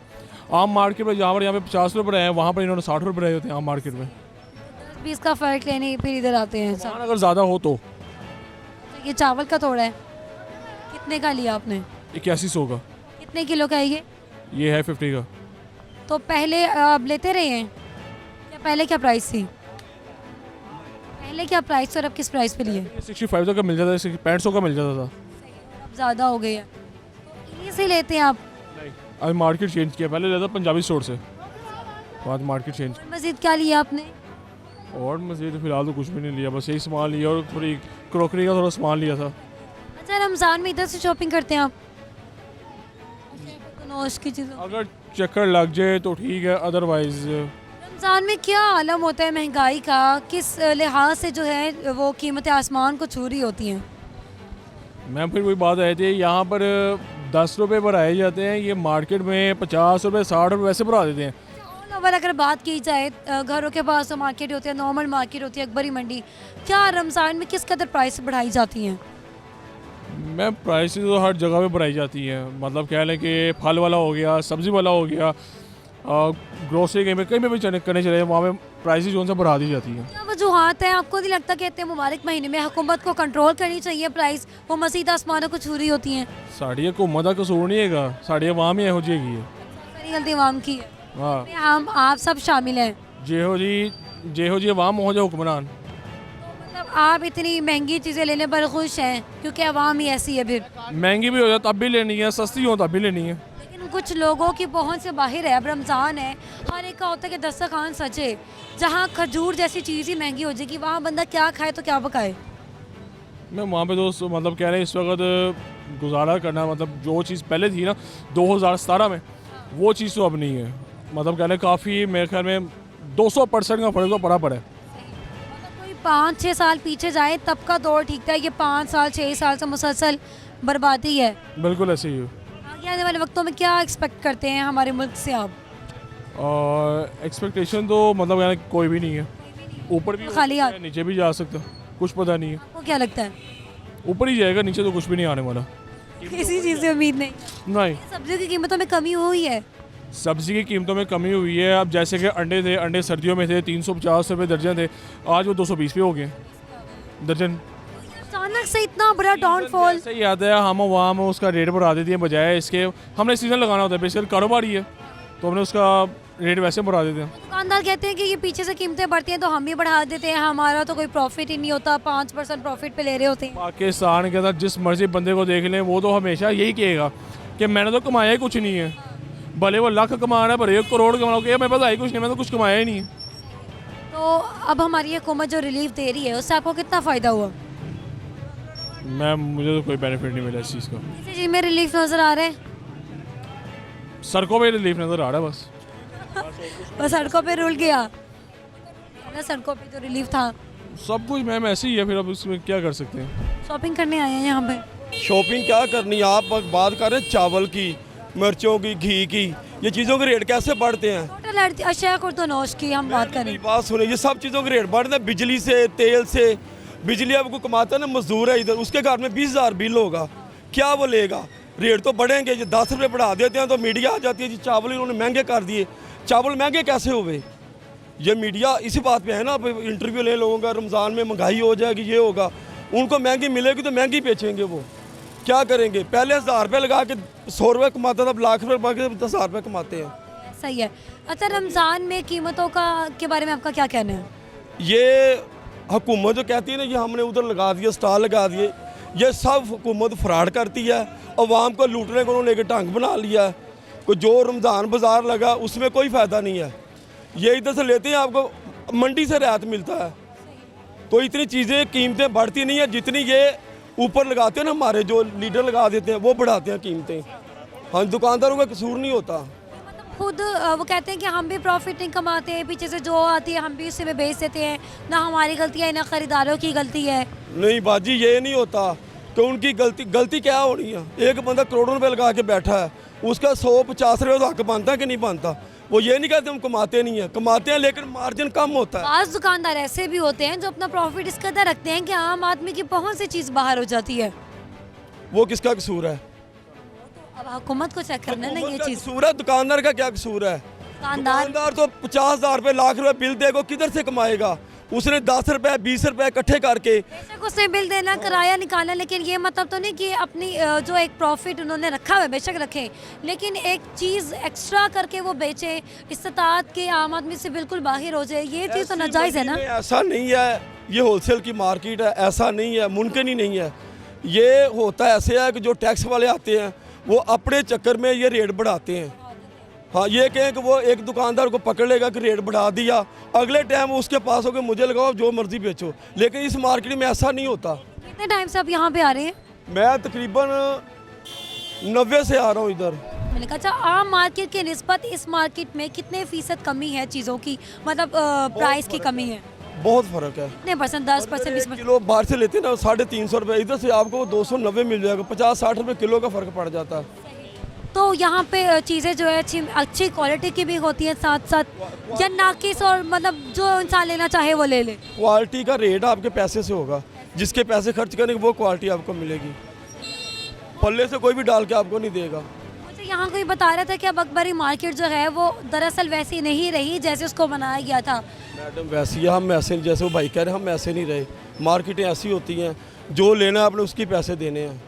आम मार्केट में जहाँ पर यहाँ पे 50 रुपये बढ़ाए हैं, वहाँ पर इन्होंने 60 रुपये बढ़ाए होते हैं आम मार्केट में। 10-20 का फ़र्क लेने फिर इधर आते हैं। सामान अगर ज़्यादा हो तो। ये चावल का तोड़ा है, कितने का लिया आपने? 8100 का। कितने किलो का है ये है 50 का। तो पहले आप लेते रहे हैं या पहले क्या प्राइस थी? पहले क्या प्राइस और अब किस प्राइस पे लिए? 65 तक का मिल जाता है, 6500 का मिल जाता था। अब ज़्यादा हो गई है तो इन्हीं से लेते हैं आप? अभी मार्केट चेंज किया, पहले लेता पंजाबी स्टोर से, बाद मार्केट चेंज। मज़ीद क्या लिया आपने? और मज़ीद फ़िलहाल तो कुछ भी नहीं लिया, बस यही सामान लिया और थोड़ी क्रॉकरी का थोड़ा सामान लिया था। अच्छा, रमज़ान में इधर से शॉपिंग करते हैं आप? नौश की चीज़ों। अगर चक्कर लग जाए तो ठीक है, अदरवाइज़ रमज़ान में क्या आलम होता है महंगाई का? किस लिहाज से जो है वो कीमतें आसमान को छू रही होती हैं? मैम फिर वही बात आई थी, यहाँ पर 10 रुपये बढ़ाए जाते हैं, ये मार्केट में 50 रुपये 60 रुपये वैसे बढ़ा देते हैं। ऑल ओवर अगर बात की जाए घरों के पास तो मार्केट होती है, नॉर्मल मार्केट होती है, अकबरी मंडी, क्या रमज़ान में किस कदर प्राइस बढ़ाई जाती हैं? मैम प्राइसेस तो हर जगह पे बढ़ाई जाती हैं। मतलब कह लें कि फल वाला हो गया, सब्ज़ी वाला हो गया, ग्रोसरी कहीं पे भी करने चले वहाँ पे प्राइसेस जो है बढ़ा दी जाती हैं। क्या वजूहत है? आपको नहीं लगता कि इतने मुबारक महीने में हुकूमत को कंट्रोल करनी चाहिए प्राइस, वो मज़ीद आसमानों को छू रही होती हैं? साड़ी हुकूमत का कसूर नहीं है, साड़ी आवाम ही हो जाएगी है। सारी गलती आवाम की है। हाँ, हम आप सब शामिल हैं। जेहो जी आवाम हो जाए हुक्मरान। मतलब आप इतनी महंगी चीज़ें लेने पर खुश हैं क्योंकि आवाम ही ऐसी है? फिर महंगी भी हो जाए तब भी लेनी है, सस्ती हो तब भी लेनी है। लेकिन कुछ लोगों की पहुंच से बाहर है। अब रमज़ान है, हर एक का होता है कि दस्तरखान सजे, जहां खजूर जैसी चीज़ ही महंगी हो जाएगी वहां बंदा क्या खाए तो क्या पकाए? मैं वहाँ पे तो मतलब कह रहे हैं इस वक्त गुजारा करना, मतलब जो चीज़ पहले थी ना 2017 में, वो चीज़ तो अब नहीं है। मतलब कह रहे हैं काफ़ी, मेरे ख्याल में 200% का फ़र्क तो बराबर है। कोई 5-6 साल पीछे जाए तब का दौर ठीक था, ये 5 साल 6 साल से मुसलसल बर्बादी है। बिल्कुल ऐसे ही है। आगे आने वाले वक्तों में क्या एक्सपेक्ट करते हैं हमारे मुल्क से आप? एक्सपेक्टेशन तो मतलब यानी कोई भी नहीं है, ऊपर भी खाली हाथ। नीचे भी जा सकता, कुछ पता नहीं है। आपको क्या लगता है? ऊपर ही जाएगा, नीचे तो कुछ भी नहीं आने वाला। किसी चीज़ से उम्मीद नहीं। नहीं, सब्जियों की कीमतों में कमी हुई है। सब्ज़ी की कीमतों में कमी हुई है। अब जैसे कि अंडे थे, अंडे सर्दियों में थे 350 रुपये दर्जन थे, आज वो 220 पे हो गए दर्जन। अचानक से इतना बड़ा डाउनफॉल। सही आता है, हम वहाँ में उसका रेट बढ़ा देती हैं, बजाय इसके हमने सीज़न लगाना होता है, बेसिकली कारोबार ही है तो हमने उसका रेट वैसे बढ़ा देते हैं। दुकानदार कहते हैं कि ये पीछे से कीमतें बढ़ती हैं तो हम भी बढ़ा देते हैं, हमारा तो कोई प्रॉफिट ही नहीं होता, 5% प्रॉफिट पे ले रहे होते हैं। पाकिस्तान के अंदर जिस मर्जी बंदे को देख लें, वो तो हमेशा यही कहेगा कि मैंने तो कमाया ही कुछ नहीं है, भले वो लाख कमा रहा है, भले 1 करोड़ कमा रहा है, मेरे पास आई कुछ नहीं, मैंने तो कुछ कमाया ही नहीं है। तो अब हमारी हुकूमत जो रिलीफ दे रही है उससे आपको कितना फ़ायदा हुआ? मुझे तो कोई बेनिफिट नहीं मिला इस चीज़ का। किसी चीज़ में रिलीफ नज़र आ रहा है? सड़कों पे रिलीफ नज़र आ रहा है बस। बस सड़कों पे रुल गया ना, सड़कों पे तो रिलीफ था। सब कुछ मैम ऐसे ही है, फिर अब उसमें क्या कर सकते हैं। शॉपिंग करने आए हैं यहाँ पे। शॉपिंग क्या करनी है, आप बात कर रहे हैं चावल की, मिर्चों की, घी की, ये चीज़ों के रेट कैसे बढ़ते हैं? टोटल अशिया कुर्तनोश की हम बात करें। मेरी बात सुने, ये सब चीज़ों के रेट बढ़ते हैं, बिजली से, तेल से। बिजली अब को कमाता है ना, मजदूर है इधर, उसके घर में 20,000 बिल होगा, क्या वो लेगा? रेट तो बढ़ेंगे, ये 10 रुपये बढ़ा देते हैं तो मीडिया आ जाती है जी चावल इन्होंने महंगे कर दिए। चावल महंगे कैसे हुए? ये मीडिया इसी बात पे है ना, अब इंटरव्यू ले लोगों का, रमज़ान में महंगाई हो जाएगी, ये होगा, उनको महंगी मिलेगी तो महंगी बेचेंगे, वो क्या करेंगे? पहले 1000 रुपये लगा के 100 रुपये कमाता था, अब लाख रुपये लगा के 10,000 रुपये कमाते हैं। सही है। अच्छा, रमज़ान में कीमतों का के बारे में आपका क्या कहना है? ये हुकूमत जो कहती है ना, ये हमने उधर लगा दिए, स्टॉल लगा दिए, ये सब हुकूमत फ्रॉड करती है। अवाम को लूटने को उन्होंने एक ढंग बना लिया है। को जो रमज़ान बाज़ार लगा उसमें कोई फ़ायदा नहीं है। ये इधर से लेते हैं, आपको मंडी से रियायत मिलता है, तो इतनी चीज़ें कीमतें बढ़ती नहीं है जितनी ये ऊपर लगाते हैं ना, हमारे जो लीडर लगा देते हैं वो बढ़ाते हैं कीमतें। हाँ, दुकानदारों का कसूर नहीं होता। खुद वो कहते हैं कि हम भी प्रॉफिट नहीं कमाते हैं, पीछे से जो आती है हम भी उसी में बेच देते हैं, ना हमारी गलती है ना ख़रीदारों की गलती है। नहीं बाजी, ये नहीं होता कि उनकी गलती क्या होनी है? एक बंदा करोड़ों रुपए लगा के बैठा है, उसका 150 रुपये तो हक बनता है कि नहीं बनता? वो ये नहीं कहते हम कमाते नहीं हैं, कमाते हैं लेकिन मार्जिन कम होता है। आज दुकानदार ऐसे भी होते हैं जो अपना प्रॉफिट इस कदर रखते हैं कि आम आदमी की पहुंच से चीज़ बाहर हो जाती है। वो किसका कसूर है? अब हुकूमत को चेक करना ना ये हुकूमत का चीज़। कसूर है, दुकानदार का क्या कसूर है? दुकानदार तो 50,000 रुपये लाख रुपए बिल देगा, किधर से कमाएगा? उसने 10 रुपये 20 रुपये इकट्ठे करके बेशक उसने बिल देना, किराया निकालना, लेकिन ये मतलब तो नहीं कि अपनी जो एक प्रॉफिट उन्होंने रखा हुआ है, बेशक रखें, लेकिन एक चीज़ एक्स्ट्रा करके वो बेचे, इस्तात के आम आदमी से बिल्कुल बाहर हो जाए, ये चीज़ तो नाजायज़ है ना। ऐसा नहीं है, ये होलसेल की मार्केट है, ऐसा नहीं है, मुमकिन ही नहीं है। ये होता ऐसे है कि जो टैक्स वाले आते हैं वो अपने चक्कर में ये रेट बढ़ाते हैं। हाँ, ये कहें कि वो एक दुकानदार को पकड़ लेगा कि रेट बढ़ा दिया, अगले टाइम उसके पास होकर मुझे लगाओ जो मर्जी बेचो, लेकिन इस मार्केट में ऐसा नहीं होता। कितने टाइम से आप यहाँ पे आ रहे हैं? मैं तकरीबन 90 से आ रहा हूँ इधर। मैंने कहा, अच्छा आम मार्केट के निस्बत इस मार्केट में कितने फीसद कमी है चीज़ों की, मतलब प्राइस की कमी है? बहुत फ़र्क है। कितने परसेंट? 10%, 20%? किलो बाहर से लेते हैं ना 350 रुपये, इधर से आपको 290 मिल जाएगा, 50-60 रुपये किलो का फ़र्क पड़ जाता है। तो यहाँ पे चीज़ें जो है अच्छी क्वालिटी की भी होती हैं साथ साथ, या नाकिस और मतलब जो इंसान लेना चाहे वो ले ले? क्वालिटी का रेट आपके पैसे से होगा, जिसके पैसे खर्च करेंगे वो क्वालिटी आपको मिलेगी, पल्ले से कोई भी डाल के आपको नहीं देगा। मुझे यहाँ कोई बता रहा था कि अब अकबरी मार्केट जो है वो दरअसल वैसी नहीं रही जैसे उसको बनाया गया था। मैडम वैसी है, हम ऐसे जैसे वो भाई कह रहे हैं, हम ऐसे नहीं रहे। मार्केटें ऐसी होती हैं, जो लेना है आपने उसकी पैसे देने हैं।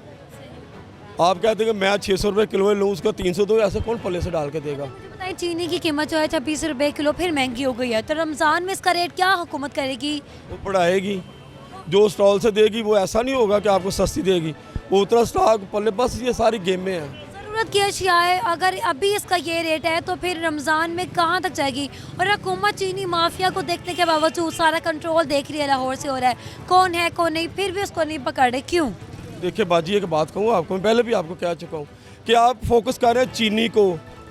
आप कहते हैं कि मैं 600 रुपये किलो में लूँ, उसका 300 दो, ऐसे कौन पल्ले से डाल के देगा? मुझे बताइए, चीनी की कीमत जो है 26 रुपये किलो फिर महंगी हो गई है, तो रमज़ान में इसका रेट क्या हुकूमत करेगी? वो बढ़ाएगी, जो स्टॉल से देगी वो ऐसा नहीं होगा कि आपको सस्ती देगी, वो उतना स्टॉक पल्ले, बस ये सारी गेमें हैं। ज़रूरत की अशियाएँ अगर अभी इसका ये रेट है तो फिर रमज़ान में कहाँ तक जाएगी? और हुकूमत चीनी माफिया को देखने के बावजूद सारा कंट्रोल देख रही है, लाहौर से हो रहा है, कौन है कौन नहीं, फिर भी उसको नहीं पकड़ रहे, क्यों? देखिए बाजी, एक बात कहूँ आपको, मैं पहले भी आपको कह चुका हूँ कि आप फोकस कर रहे हैं चीनी को,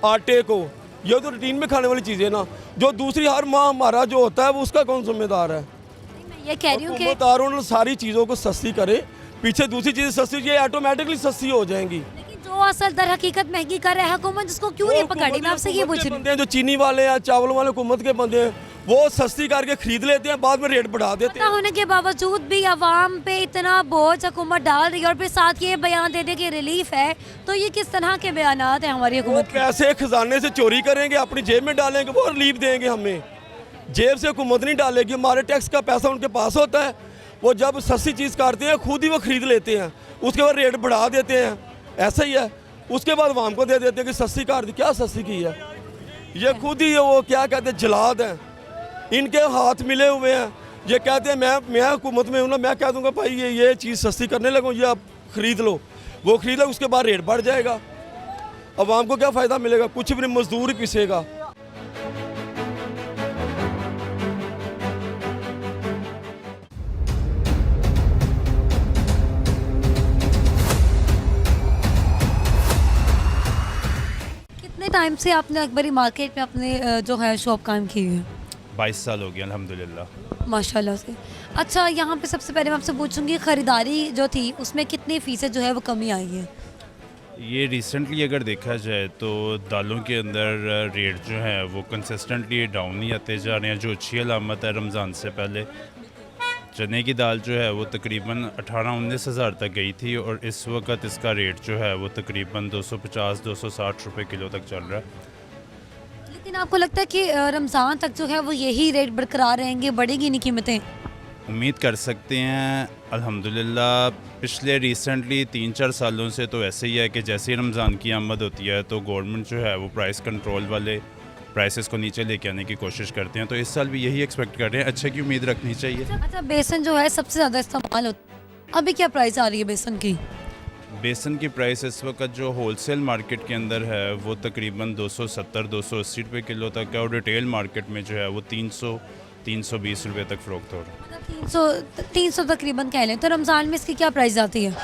आटे को, ये तो रूटीन में खाने वाली चीज़ें ना, जो दूसरी हर माह हमारा जो होता है वो उसका कौन जिम्मेदार है? मैं ये कह रही हूँ कि हुकूमतदारों ने सारी चीज़ों को सस्ती करे, पीछे दूसरी चीज़ें सस्ती, ये ऑटोमेटिकली सस्ती हो जाएंगी। लेकिन जो असल दर हकीकत महंगी कर रहा है हुकूमत, जिसको क्यों नहीं पकड़ी? मैं आपसे ये पूछ रही हूँ। बंदे हैं जो चीनी वाले हैं, चावल वाले हुकूमत के बंदे हैं, वो सस्ती करके खरीद लेते हैं, बाद में रेट बढ़ा देते पता हैं। होने के बावजूद भी आवाम पे इतना बोझ हुकूमत डाल रही है, और फिर साथ ये बयान दे दे कि रिलीफ है, तो ये किस तरह के बयानात हैं हमारी वो हुकूमत के? पैसे खजाने से चोरी करेंगे, अपनी जेब में डालेंगे, वो रिलीफ देंगे हमें। जेब से हुकूमत नहीं डालेगी, हमारे टैक्स का पैसा उनके पास होता है, वो जब सस्ती चीज़ काटते हैं खुद ही वो खरीद लेते हैं, उसके बाद रेट बढ़ा देते हैं, ऐसा ही है। उसके बाद आवाम को दे देते हैं कि सस्ती काट दी, क्या सस्ती की है? ये खुद ही वो क्या कहते हैं, जलाद हैं, इनके हाथ मिले हुए हैं। ये कहते हैं मैं हुकूमत में हूँ ना, मैं कह दूँगा भाई ये चीज़ सस्ती करने लगो, ये आप ख़रीद लो, वो खरीद लो, उसके बाद रेट बढ़ जाएगा, आवाम को क्या फ़ायदा मिलेगा? कुछ भी नहीं, मजदूर ही पिसेगा। कितने टाइम से आपने अकबरी मार्केट में अपने जो है शॉप कायम की हुई है? 22 साल हो गया अल्हम्दुलिल्लाह। माशाल्लाह से। अच्छा, यहाँ पे सबसे पहले मैं आपसे पूछूंगी, ख़रीदारी जो थी उसमें कितनी फ़ीसद जो है वो कमी आई है? ये रिसेंटली अगर देखा जाए तो दालों के अंदर रेट जो है वो कंसिस्टेंटली डाउन ही आते जा रहे हैं, जो अच्छी अलामत है रमज़ान से पहले। चने की दाल जो है वो तकरीबन 18-19 हज़ार तक गई थी, और इस वक्त इसका रेट जो है वो तकरीबन 250-260 रुपये किलो तक चल रहा है। लेकिन आपको लगता है कि रमज़ान तक जो है वो यही रेट बरकरार रहेंगे, बढ़ेगी नहीं कीमतें? उम्मीद कर सकते हैं अल्हम्दुलिल्लाह पिछले रिसेंटली 3-4 सालों से तो ऐसे ही है कि जैसे ही रमज़ान की आमद होती है तो गवर्नमेंट जो है वो प्राइस कंट्रोल वाले प्राइसेस को नीचे लेके आने की कोशिश करते हैं। तो इस साल भी यही एक्सपेक्ट कर रहे हैं, अच्छे की उम्मीद रखनी चाहिए। अच्छा, बेसन जो है सबसे ज़्यादा इस्तेमाल होता है, अभी क्या प्राइस आ रही है बेसन की? बेसन की प्राइस इस वक्त जो होलसेल मार्केट के अंदर है वो तकरीबन 270-280 रुपये किलो तक है और रिटेल मार्केट में जो है वो 300-320 रुपये तक फ़रोख्त हो रहा है। मतलब 300 तकरीबन कह लें। तो रमज़ान में इसकी क्या प्राइस आती है?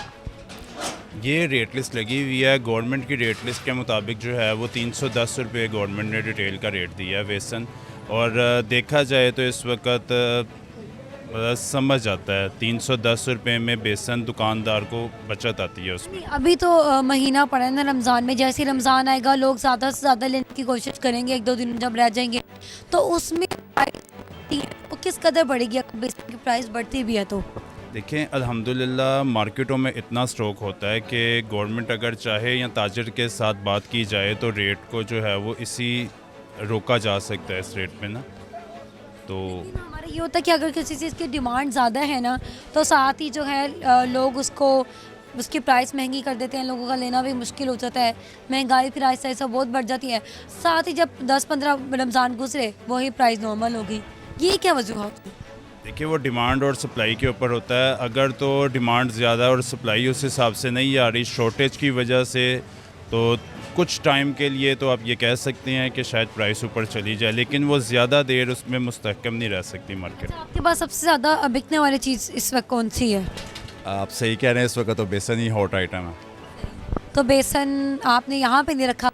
ये रेट लिस्ट लगी हुई है, गवर्नमेंट की रेट लिस्ट के मुताबिक जो है वो 310 रुपये गवर्नमेंट ने रिटेल का रेट दिया है बेसन। और देखा जाए तो इस वक्त समझ आता है 310 रुपये में बेसन दुकानदार को बचत आती है उसमें। अभी तो महीना पड़ा है ना रमज़ान में, जैसे ही रमज़ान आएगा लोग ज़्यादा से ज़्यादा लेने की कोशिश करेंगे, 1-2 दिन जब रह जाएंगे तो उसमें प्राइस वो किस कदर बढ़ेगी अगर बेसन की प्राइस बढ़ती भी है तो? देखें अल्हम्दुलिल्लाह मार्केटों में इतना स्टॉक होता है कि गवर्नमेंट अगर चाहे या ताजर के साथ बात की जाए तो रेट को जो है वो इसी रोका जा सकता है इस रेट पे ना। तो हमारा ये होता है कि अगर किसी चीज़ की डिमांड ज़्यादा है ना तो साथ ही जो है लोग उसकी प्राइस महंगी कर देते हैं, लोगों का लेना भी मुश्किल हो जाता है, महंगाई फिर आहिस्ता आहिस्ता बहुत बढ़ जाती है। साथ ही जब 10-15 रमज़ान गुजरे वही प्राइस नॉर्मल होगी, ये क्या वजूहत है? देखिए वो डिमांड और सप्लाई के ऊपर होता है। अगर तो डिमांड ज़्यादा और सप्लाई उस हिसाब से नहीं आ रही शॉर्टेज की वजह से, तो कुछ टाइम के लिए तो आप ये कह सकते हैं कि शायद प्राइस ऊपर चली जाए, लेकिन वो ज़्यादा देर उसमें मुस्तहकम नहीं रह सकती मार्केट। आपके पास सबसे ज़्यादा बिकने वाली चीज़ इस वक्त कौन सी है? आप सही कह रहे हैं, इस वक्त तो बेसन ही हॉट आइटम है। तो बेसन आपने यहाँ पे नहीं रखा?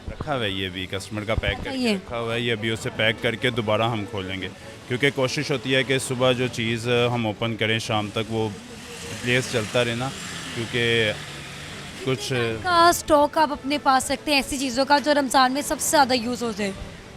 रखा हुआ है, ये भी कस्टमर का पैक करके ये रखा हुआ है, ये अभी उसे पैक करके दोबारा हम खोलेंगे, क्योंकि कोशिश होती है कि सुबह जो चीज़ हम ओपन करें शाम तक वो प्लेस चलता रहे ना, क्योंकि कुछ का स्टॉक आप अपने पास रखते हैं ऐसी चीज़ों का जो रमज़ान में सबसे ज़्यादा यूज़ हो जाए?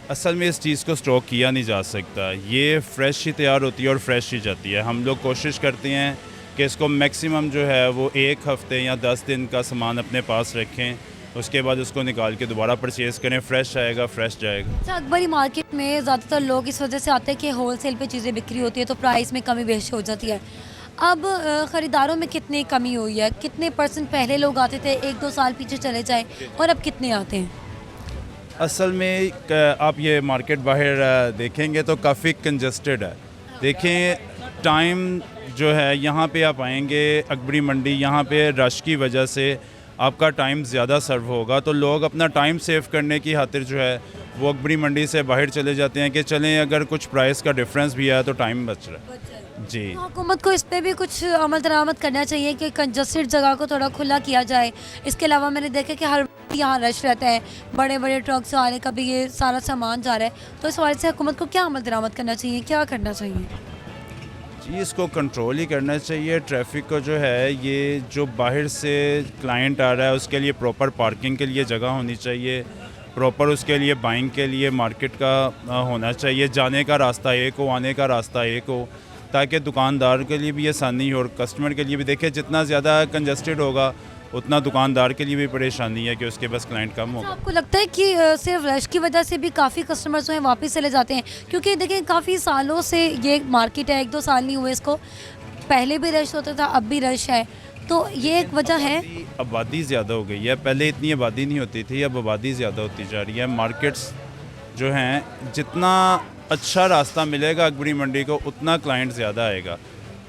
असल में इस चीज़ को स्टॉक किया नहीं जा सकता, ये फ़्रेश ही तैयार होती है और फ्रेश ही जाती है। हम लोग कोशिश करते हैं कि इसको मैक्सिमम जो है वो 1 हफ़्ते या 10 दिन का सामान अपने पास रखें, उसके बाद उसको निकाल के दोबारा परचेज़ करें, फ्रेश आएगा फ्रेश जाएगा। अच्छा, अकबरी मार्केट में ज़्यादातर लोग इस वजह से आते हैं कि होलसेल पे चीज़ें बिक्री होती है तो प्राइस में कमी बेशी हो जाती है। अब ख़रीदारों में कितनी कमी हुई है? कितने % पहले लोग आते थे, 1-2 साल पीछे चले जाए, और अब कितने आते हैं? असल में आप ये मार्केट बाहर देखेंगे तो काफ़ी कंजस्टेड है। देखें टाइम जो है यहाँ पे आप आएंगे अकबरी मंडी, यहाँ पे रश की वजह से आपका टाइम ज़्यादा सर्व होगा, तो लोग अपना टाइम सेव करने की खातिर जो है वो अकबरी मंडी से बाहर चले जाते हैं कि चलें अगर कुछ प्राइस का डिफरेंस भी आया तो टाइम बच रहा है। जी, तो हुकूमत को इस पर भी कुछ अमल दरामद करना चाहिए कि कंजस्टेड जगह को थोड़ा खुला किया जाए। इसके अलावा मैंने देखा कि हर यहाँ रश रहता है, बड़े बड़े ट्रक से आने का भी ये सारा सामान जा रहा है, तो इस वजह से हुकूमत को क्या अमल दरामद करना चाहिए, क्या करना चाहिए? जी, इसको कंट्रोल ही करना चाहिए। ट्रैफिक को जो है ये जो बाहर से क्लाइंट आ रहा है उसके लिए प्रॉपर पार्किंग के लिए जगह होनी चाहिए, प्रॉपर उसके लिए बाइंग के लिए मार्केट का होना चाहिए, जाने का रास्ता एक हो, आने का रास्ता एक हो, ताकि दुकानदार के लिए भी आसानी हो और कस्टमर के लिए भी। देखिए जितना ज़्यादा कंजस्टेड होगा उतना दुकानदार के लिए भी परेशानी है कि उसके पास क्लाइंट कम होगा। आपको लगता है कि सिर्फ रश की वजह से भी काफ़ी कस्टमर्स जो हैं वापस चले जाते हैं? क्योंकि देखिए काफ़ी सालों से ये मार्केट है, 1-2 साल नहीं हुए इसको, पहले भी रश होता था, अब भी रश है, तो ये एक वजह है। आबादी ज़्यादा हो गई है, पहले इतनी आबादी नहीं होती थी, अब आबादी ज़्यादा होती जा रही है। मार्केट्स जो हैं जितना अच्छा रास्ता मिलेगा अकबरी मंडी को उतना क्लाइंट ज़्यादा आएगा।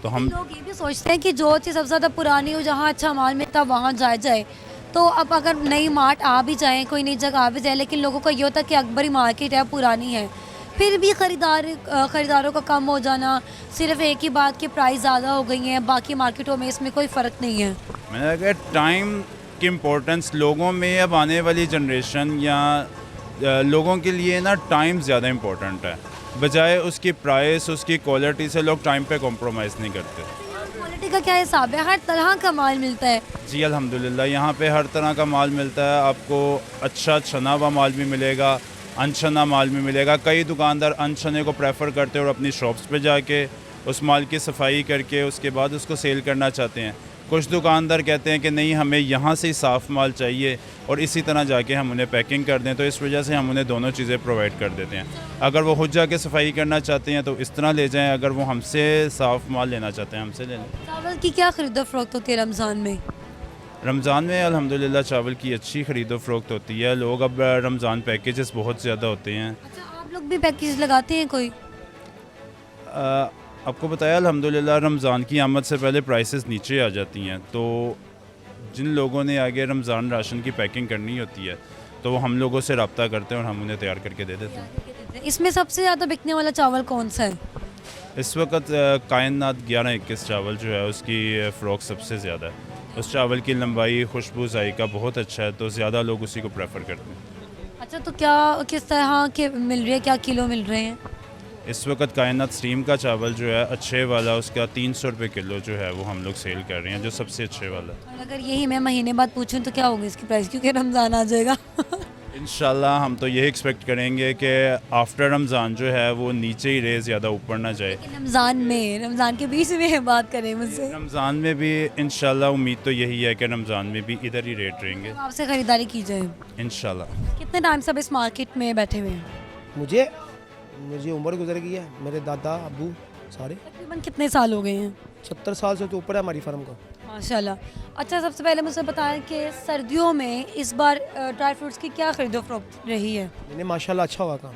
तो हम लोग ये भी सोचते हैं कि जो चीज़ सबसे ज़्यादा पुरानी हो, जहाँ अच्छा माल मिलता वहाँ जाए। तो अब अगर नई मार्ट आ भी जाए, कोई नई जगह आ भी जाए, लेकिन लोगों का ये होता है कि अकबरी मार्केट है, पुरानी है, फिर भी ख़रीदारों का कम हो जाना, सिर्फ एक ही बात कि प्राइस ज़्यादा हो गई हैं, बाकी मार्केटों में इसमें कोई फ़र्क नहीं है। मैंने कहा टाइम की इम्पोर्टेंस लोगों में, अब आने वाली जनरेशन या लोगों के लिए ना टाइम ज़्यादा इम्पोर्टेंट है, बजाय उसकी प्राइस, उसकी क्वालिटी से लोग टाइम पे कॉम्प्रोमाइज़ नहीं करते। क्वालिटी का क्या हिसाब है? हर तरह का माल मिलता है। जी अल्हम्दुलिल्लाह, यहाँ पे हर तरह का माल मिलता है। आपको अच्छा छना हुआ माल भी मिलेगा, अनछना माल भी मिलेगा। कई दुकानदार अनछने को प्रेफर करते हैं और अपनी शॉप्स पे जाके उस माल की सफाई करके उसके बाद उसको सेल करना चाहते हैं। कुछ दुकानदार कहते हैं कि नहीं हमें यहाँ से ही साफ़ माल चाहिए और इसी तरह जाके हम उन्हें पैकिंग कर दें, तो इस वजह से हम उन्हें दोनों चीज़ें प्रोवाइड कर देते हैं। अगर वो खुद जाके सफाई करना चाहते हैं तो इस तरह ले जाएं, अगर वो हमसे साफ़ माल लेना चाहते हैं हमसे ले लें। चावल की क्या खरीदो फरोख्त होती है रमज़ान में? रमज़ान में अल्हम्दुलिल्लाह चावल की अच्छी ख़रीदो फरोख्त होती है। लोग अब रमज़ान पैकेजेस बहुत ज़्यादा होते हैं। अच्छा, आप लोग भी पैकेज लगाते हैं कोई? आपको बताया अल्हम्दुलिल्लाह रमज़ान की आमद से पहले प्राइसेस नीचे आ जाती हैं, तो जिन लोगों ने आगे रमज़ान राशन की पैकिंग करनी होती है तो वो हम लोगों से रब्ता करते हैं और हम उन्हें तैयार करके दे देते हैं। इसमें सबसे ज़्यादा बिकने वाला चावल कौन सा है? इस वक्त कायनात 1121 चावल जो है उसकी फ़रोख्त सबसे ज़्यादा है। उस चावल की लंबाई, खुशबू, जायका बहुत अच्छा है, तो ज़्यादा लोग उसी को प्रेफर करते हैं। अच्छा, तो क्या किस तरह के मिल रहे हैं, क्या किलो मिल रहे हैं? इस वक्त कायनात स्टीम का चावल जो है अच्छे वाला उसका 300 रुपये किलो जो है वो हम लोग सेल कर रहे हैं, जो सबसे अच्छे वाला। और अगर यही मैं महीने बाद पूछूं तो क्या होगी इसकी प्राइस, क्योंकि रमज़ान आ जाएगा? इंशाल्लाह हम तो यही एक्सपेक्ट करेंगे कि आफ्टर रमज़ान जो है वो नीचे ही रहे, ज़्यादा ऊपर ना जाए। रमज़ान के बीच में बात करें मुझसे। रमज़ान में भी इंशाल्लाह उम्मीद तो यही है कि रमज़ान में भी इधर ही रेट रहेंगे। आपसे ख़रीदारी की जाए। इंशाल्लाह। कितने टाइम से अब इस मार्केट में बैठे हुए हैं? मुझे उम्र गुजर गई है, मेरे दादा अबू सारे। तकरीबन कितने साल हो गए हैं? 70 साल से तो ऊपर है हमारी फर्म का। माशाल्लाह। अच्छा, सबसे पहले मुझे बताएं कि सर्दियों में इस बार ड्राई फ्रूट्स की क्या खरीदो फरोख्त रही है? मैंने माशाल्लाह अच्छा हुआ काम,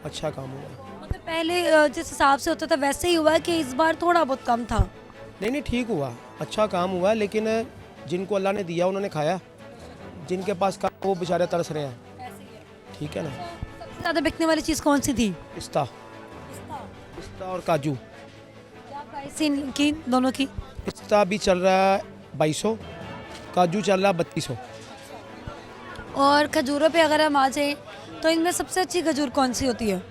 अच्छा काम हुआ। मतलब पहले जिस हिसाब से होता था वैसे ही हुआ कि इस बार थोड़ा बहुत कम था? नहीं ठीक हुआ, अच्छा काम हुआ, लेकिन जिनको अल्लाह ने दिया उन्होंने खाया, जिनके पास काम वो बेचारे तरस रहे हैं। ठीक है ना। सबसे ज़्यादा बिकने वाली चीज़ कौन सी थी? पिस्ता और काजू। क्या प्राइस थी इनकी दोनों की? पिस्ता भी चल रहा है 2200, काजू चल रहा है 3200। और खजूरों पे अगर हम आ जाएँ तो इनमें सबसे अच्छी खजूर कौन सी होती है?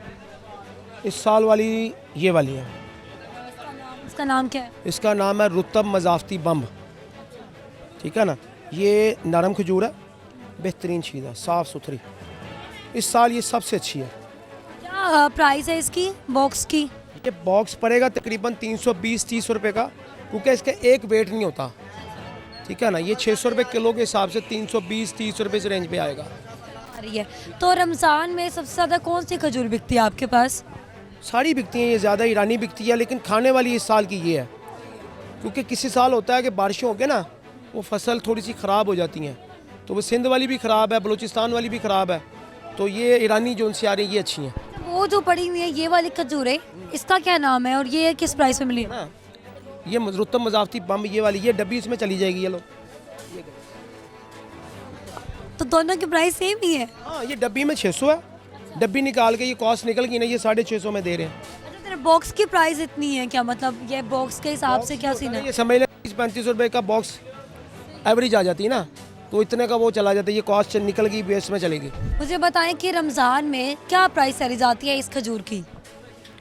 इस साल वाली ये वाली है। इसका नाम क्या है? इसका नाम है रुतब मजाफ्ती बम्ब। ठीक है ना। ये नरम खजूर है, बेहतरीन चीज़ है, साफ़ सुथरी। इस साल ये सबसे अच्छी है। क्या प्राइस है इसकी बॉक्स की? ये बॉक्स पड़ेगा तकरीबन 320-30 रुपये का, क्योंकि इसका एक वेट नहीं होता। ठीक है ना। ये 600 रुपये किलो के हिसाब से 320-30 रुपये से रेंज पे आएगा। आ रही है। तो रमज़ान में सबसे ज़्यादा कौन सी खजूर बिकती है आपके पास? सारी बिकती हैं, ये ज़्यादा ईरानी बिकती है, लेकिन खाने वाली इस साल की ये है, क्योंकि किसी साल होता है कि बारिशें हो के ना वो फसल थोड़ी सी ख़राब हो जाती हैं, तो वो सिंध वाली भी ख़राब है, बलूचिस्तान वाली भी ख़राब है, तो ये ईरानी जो उनसे आ रही है ये अच्छी हैं। वो जो पड़ी हुई है ये वाली खजूर है, इसका क्या नाम है और ये किस प्राइस में मिली? ना ये रुतब मजाफ्ती बम्ब, ये वाली, ये डब्बी इसमें चली जाएगी। ये लो, तो दोनों की प्राइस सेम ही है? हाँ, ये डब्बी में 600 है, डब्बी निकाल के ये कॉस्ट निकल गई ना, ये 650 में दे रहे हैं। अच्छा, तेरे बॉक्स की प्राइस इतनी है क्या? मतलब ये बॉक्स के हिसाब से क्या सीन है? ये समझ ले 30-35 रुपये का बॉक्स एवरेज आ जाती है ना, तो इतने का वो चला जाता है, ये कॉस्ट निकल गई, बेस में चलेगी। मुझे बताएं कि रमज़ान में क्या प्राइस चली जाती है इस खजूर की?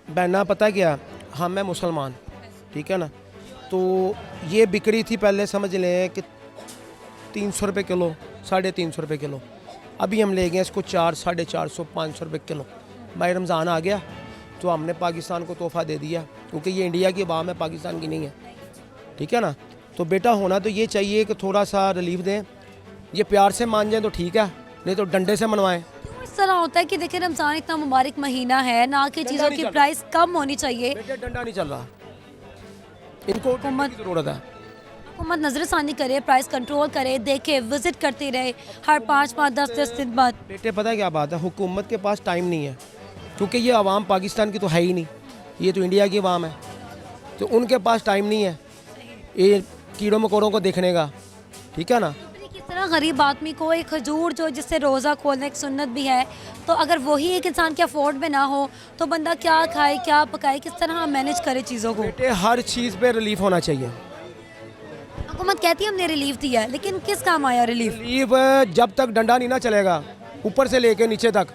बहना पता क्या, हम हैं मुसलमान, ठीक है ना, तो ये बिक रही थी पहले समझ लें कि 300 रुपये किलो, 350 रुपये किलो। अभी हम ले गए इसको 400-450, 500 रुपये किलो। भाई रमज़ान आ गया तो हमने पाकिस्तान को तोहफ़ा दे दिया, क्योंकि ये इंडिया की आवाम है, पाकिस्तान की नहीं है। ठीक है ना। तो बेटा होना तो ये चाहिए कि थोड़ा सा रिलीफ दें, ये प्यार से मान जाए तो ठीक है, नहीं तो डंडे से मनवाएं। क्यों इस तरह होता है कि देखिए रमज़ान इतना मुबारक महीना है ना, कि चीज़ों की प्राइस कम होनी चाहिए? बेटे डंडा नहीं चल रहा, इनको हुकूमत की ज़रूरत है। हुकूमत नज़रसानी करे, प्राइस कंट्रोल करे, देखे, विजिट करती रहे हर 5-5, 10-10 दिन बाद। बेटे पता है क्या बात है, हुकूमत के पास टाइम नहीं है, क्योंकि ये आवाम पाकिस्तान की तो है ही नहीं, ये तो इंडिया की आवाम है, तो उनके पास टाइम नहीं है ये कीड़ों मकोड़ों को देखने का। ठीक है ना। किस तरह गरीब आदमी को एक खजूर जो जिससे रोज़ा खोलने की सुन्नत भी है, तो अगर वही एक इंसान के अफोर्ड में ना हो तो बंदा क्या खाए, क्या पकाए, किस तरह मैनेज करे चीज़ों को? बेटे हर चीज़ पे रिलीफ होना चाहिए। हुकूमत कहती है हमने रिलीफ दिया, लेकिन किस काम आया रिलीफ? रिलीफ जब तक डंडा नहीं ना चलेगा, ऊपर से लेके नीचे तक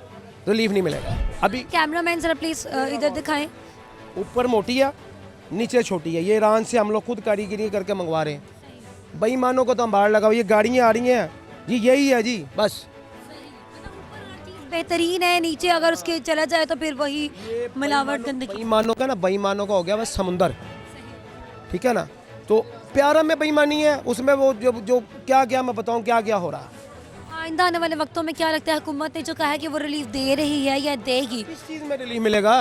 रिलीफ नहीं मिलेगा। अभी कैमरामैन जरा प्लीज़ इधर दिखाएं। ऊपर मोटी है, नीचे छोटी है, ये ईरान से हम लोग खुद कारीगरी करके मंगवा रहे हैं। बेईमानों को तो हम बाहर लगा, ये गाड़ियाँ आ रही हैं जी, यही है जी बस। बेहतरीन है, नीचे अगर उसके चला जाए तो फिर वही मिलावट गंदगी। बेईमानों का ना, बेईमानों का हो गया बस समुंदर। ठीक है ना। तो प्यारा में बेईमानी है, उसमें वो जो क्या क्या मैं बताऊँ क्या क्या हो रहा है। आइंदा आने वाले वक्तों में क्या लगता है, हुकूमत ने जो कहा है कि वो रिलीफ दे रही है या देगी? किस चीज़ में रिलीफ मिलेगा?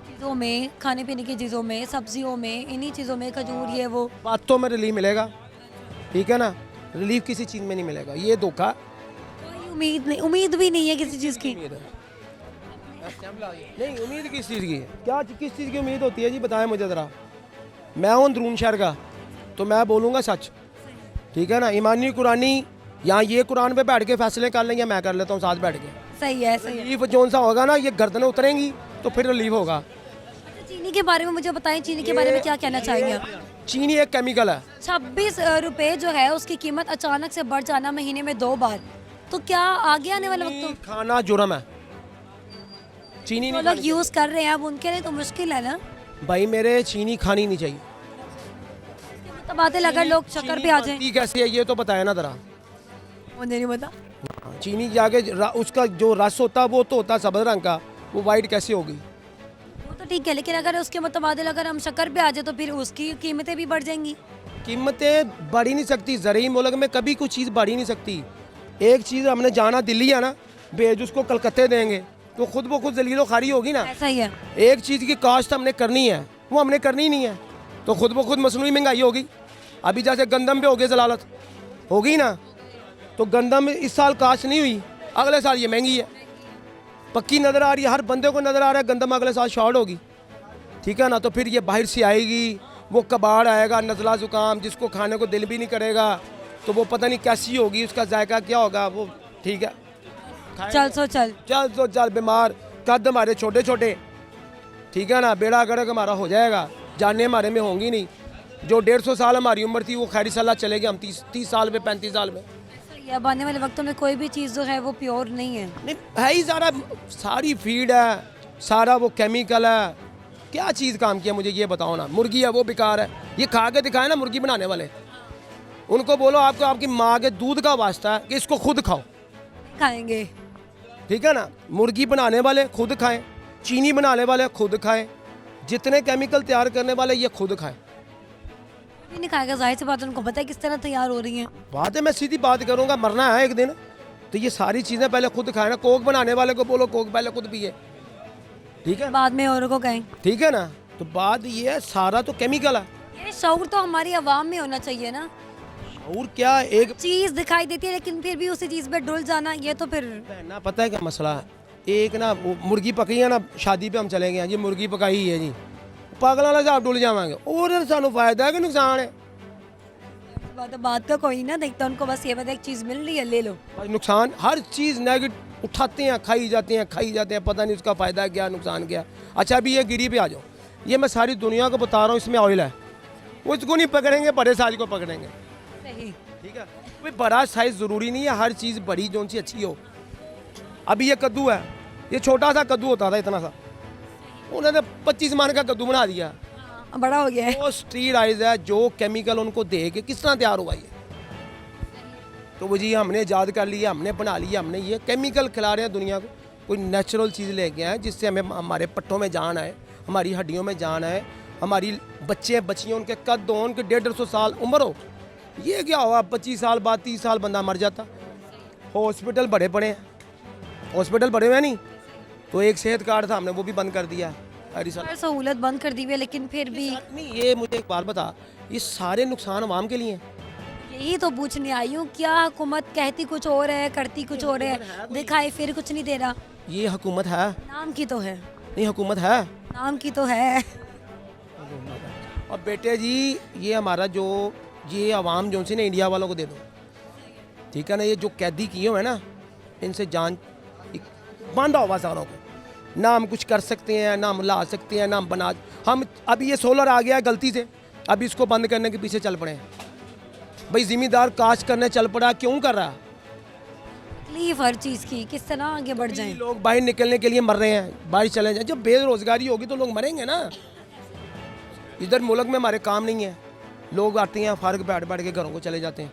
चीज़ों में, खाने पीने की चीज़ों में, सब्जियों में, इन्हीं चीज़ों में, खजूर ये वो। बातों में रिलीफ मिलेगा, ठीक है ना, रिलीफ किसी चीज़ में नहीं मिलेगा, ये धोखा। कोई उम्मीद नहीं, उम्मीद भी नहीं है किसी चीज़ की। नहीं, उम्मीद किस चीज़ की है? क्या किस चीज़ की उम्मीद होती है जी, बताएं मुझे ज़रा। मैं हूँ अंदरून शहर का, तो मैं बोलूँगा सच, ठीक है ना। ईमानी कुरानी, यहाँ ये कुरान पे बैठ के फैसले कर लेंगे, मैं कर लेता हूँ साथ बैठ के। सही है, सही है। रिलीफ जोन सा होगा ना, ये गर्दनें उतरेंगी तो फिर रिलीफ होगा। अच्छा, चीनी के बारे में मुझे बताएं, चीनी के बारे में क्या कहना चाहेंगे आप? चीनी एक केमिकल है। 26 रुपए जो है उसकी कीमत अचानक से बढ़ जाना महीने में 2 बार, तो क्या आगे आने वाले वक्तों में खाना जुर्म है, चीनी जो नहीं लोग खानी यूज़ कर रहे हैं अब उनके लिए तो मुश्किल है ना? चाहिए। भाई मेरे चीनी खानी नहीं चाहिए। तबादल अगर लोग शक्कर पे आ जाएं, बनती कैसे है ये तो बताया ना ज़रा। मुझे नहीं पता। चीनी जाके उसका जो रस होता है वो तो होता है सब्ज़ रंग का, वो वाइट कैसे होगी? वो तो ठीक है, लेकिन अगर उसके मुतबादिल अगर हम शक्कर पे आ जाए तो फिर उसकी कीमतें भी बढ़ जाएंगी। कीमतें बढ़ ही नहीं सकती, ज़रूरी मुल्क में कभी कुछ चीज़ बढ़ ही नहीं सकती। एक चीज़ हमने जाना दिल्ली है ना, भेज उसको कलकत्ते देंगे तो खुद ब खुद जलीलो खारी होगी ना। ऐसा ही है। एक चीज़ की काश्त हमने करनी है, वो हमने करनी नहीं है, तो खुद ब खुद मसनूई महंगाई होगी। अभी जैसे गंदम पे हो गई जलालत होगी ना, तो गंदम इस साल काश्त नहीं हुई, अगले साल ये महंगी है, पक्की नज़र आ रही है, हर बंदे को नज़र आ रहा है गंदम अगले साल शॉर्ट होगी, ठीक है ना। तो फिर ये बाहर से आएगी, वो कबाड़ आएगा, नज़ला ज़ुकाम, जिसको खाने को दिल भी नहीं करेगा, तो वो पता नहीं कैसी होगी, उसका जायका क्या होगा वो, ठीक है। चल सो चल, चल तो चल, बीमार कद हमारे छोटे छोटे, ठीक है ना, बेड़ा गर्क हमारा हो जाएगा, जाने हमारे में होंगी नहीं। जो 150 साल हमारी उम्र थी वो खैर सलाह चलेगी, हम 30 साल में 35 साल में। अब आने वाले वक्तों में कोई भी चीज़ जो है वो प्योर नहीं है। नहीं है ही, सारी फीड है, सारा वो केमिकल है। क्या चीज़ काम किया मुझे ये बताओ ना। मुर्गी है वो बेकार है, ये खा के दिखाए ना मुर्गी बनाने वाले, उनको बोलो आपको आपकी माँ के दूध का वास्ता है कि इसको खुद खाओ, खाएंगे, ठीक है ना। मुर्गी बनाने वाले खुद खाएं, चीनी बनाने वाले खुद खाएं, जितने केमिकल तैयार करने वाले ये खुद खाएं। भी नहीं खाएगा, जाहिर सी बात है, उनको पता है किस तरह तैयार हो रही हैं। बात है, मैं सीधी बात करूंगा, मरना है एक दिन, तो ये सारी चीज़ें पहले खुद खाए ना। कोक बनाने वाले को बोलो कोक पहले खुद पिए, ठीक है, बाद में औरों को कहें, ठीक है ना। तो बात ये है, सारा तो केमिकल है। ये शऊर तो हमारी आवाम में होना चाहिए ना। और क्या, एक चीज़ दिखाई देती है लेकिन फिर भी उसी चीज़ पे डुल जाना, ये तो फिर ना पता है क्या मसला है। एक ना वो मुर्गी पकी है ना, शादी पे हम चले गए जी, मुर्गी पकाई है जी, पागल वाला साहब डुल जावांगे, और सानू फायदा है कि नुकसान है? बात का कोई ना देखता, उनको बस ये पता है एक चीज़ मिल रही है ले लो। भाई नुकसान, हर चीज़ नेगेटिव उठाते हैं, खाई जाते हैं, खाई जाते हैं, पता नहीं उसका फ़ायदा क्या नुकसान क्या। अच्छा अभी ये गिरी पे आ जाओ, ये मैं सारी दुनिया को बता रहा हूँ, इसमें ऑयल है, वो इसको नहीं पकड़ेंगे, बड़े साइज को पकड़ेंगे, सही, ठीक है। कोई बड़ा साइज़ ज़रूरी नहीं है, हर चीज़ बड़ी जो सी अच्छी हो। अभी ये कद्दू है, ये छोटा सा कद्दू होता था इतना सा, उन्होंने 25 मन का कद्दू बना दिया, बड़ा हो गया है। वो स्टीराइज है, जो केमिकल उनको दे के किस तरह तैयार हुआ ये, तो वो जी हमने याद कर लिया, हमने बना लिया, हमने ये केमिकल खिला रहे हैं दुनिया को। कोई नेचुरल चीज़ लेके आए जिससे हमें हमारे पट्टों में जान आए, हमारी हड्डियों में जान आए, हमारी बच्चे बच्चियों उनके कद हो, उनके 150 साल उम्र हो। ये क्या हुआ, 25 साल बाद 30 साल बंदा मर जाता। हॉस्पिटल बड़े पड़े हैं, हॉस्पिटल बड़े हुए नहीं, तो एक सेहत कार्ड था हमने वो भी बंद कर दिया। हर सहूलत बंद कर दी हुई है, लेकिन फिर भी नहीं, ये मुझे एक बात बता, ये सारे नुकसान आवाम के लिए हैं। यही तो पूछने आई हूँ, क्या हुकूमत कहती कुछ और है, करती कुछ और है, दिखाए फिर कुछ नहीं दे रहा। ये हुकूमत है, नाम की तो है, नहीं हुकूमत है, नाम की तो है। और बेटे जी ये हमारा जो ये आवाम जो से ना इंडिया वालों को दे दो, ठीक है ना। ये जो कैदी किए हुए हैं ना, इनसे जान बांधा हुआ सारों को, ना हम कुछ कर सकते हैं, ना हम ला सकते हैं, ना हम बना। हम अभी ये सोलर आ गया है गलती से, अभी इसको बंद करने के पीछे चल पड़े हैं। भाई जिम्मेदार काश करने चल पड़ा, क्यों कर रहा है? तकलीफ हर चीज़ की, किस तरह आगे बढ़ जाएं। लोग बाहर निकलने के लिए मर रहे हैं, बाहर चले जाएं। जब बेरोजगारी होगी तो लोग मरेंगे ना। इधर मुल्क में हमारे काम नहीं है, लोग आते हैं फारग बैठ बैठ के घरों को चले जाते हैं,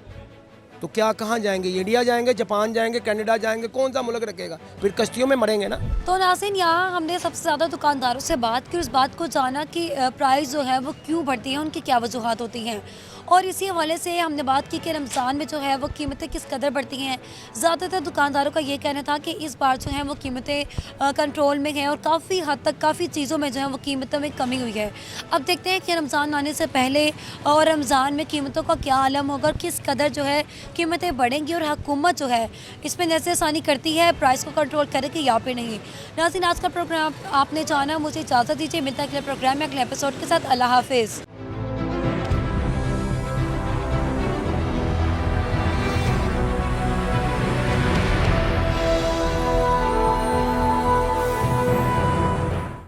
तो क्या कहाँ जाएंगे? इंडिया जाएंगे, जापान जाएंगे, कनाडा जाएंगे, कौन सा मुल्क रखेगा? फिर कश्तियों में मरेंगे ना। तो नाज़रीन, यहाँ हमने सबसे ज़्यादा दुकानदारों से बात की, उस बात को जाना कि प्राइस जो है वो क्यों बढ़ती है, उनकी क्या वजूहात होती हैं, और इसी हवाले से हमने बात की कि रमज़ान में जो है वो कीमतें किस कदर बढ़ती हैं। ज़्यादातर दुकानदारों का ये कहना था कि इस बार जो है वो कीमतें कंट्रोल में हैं और काफ़ी हद तक काफ़ी चीज़ों में जो है वो कीमतों में कमी हुई है। अब देखते हैं कि रमज़ान आने से पहले और रमज़ान में कीमतों का क्या आलम होगा, किस कदर जो है कीमतें बढ़ेंगी और हुकूमत जो है इसमें नज़र आसानी करती है, प्राइस को कंट्रोल करेगी या फिर नहीं। नाज़रीन, आज का प्रोग्राम आपने जाना, मुझे इजाज़त दीजिए, मिलता है अगले प्रोग्राम में अगले एपिसोड के साथ। अल्लाह हाफिज़।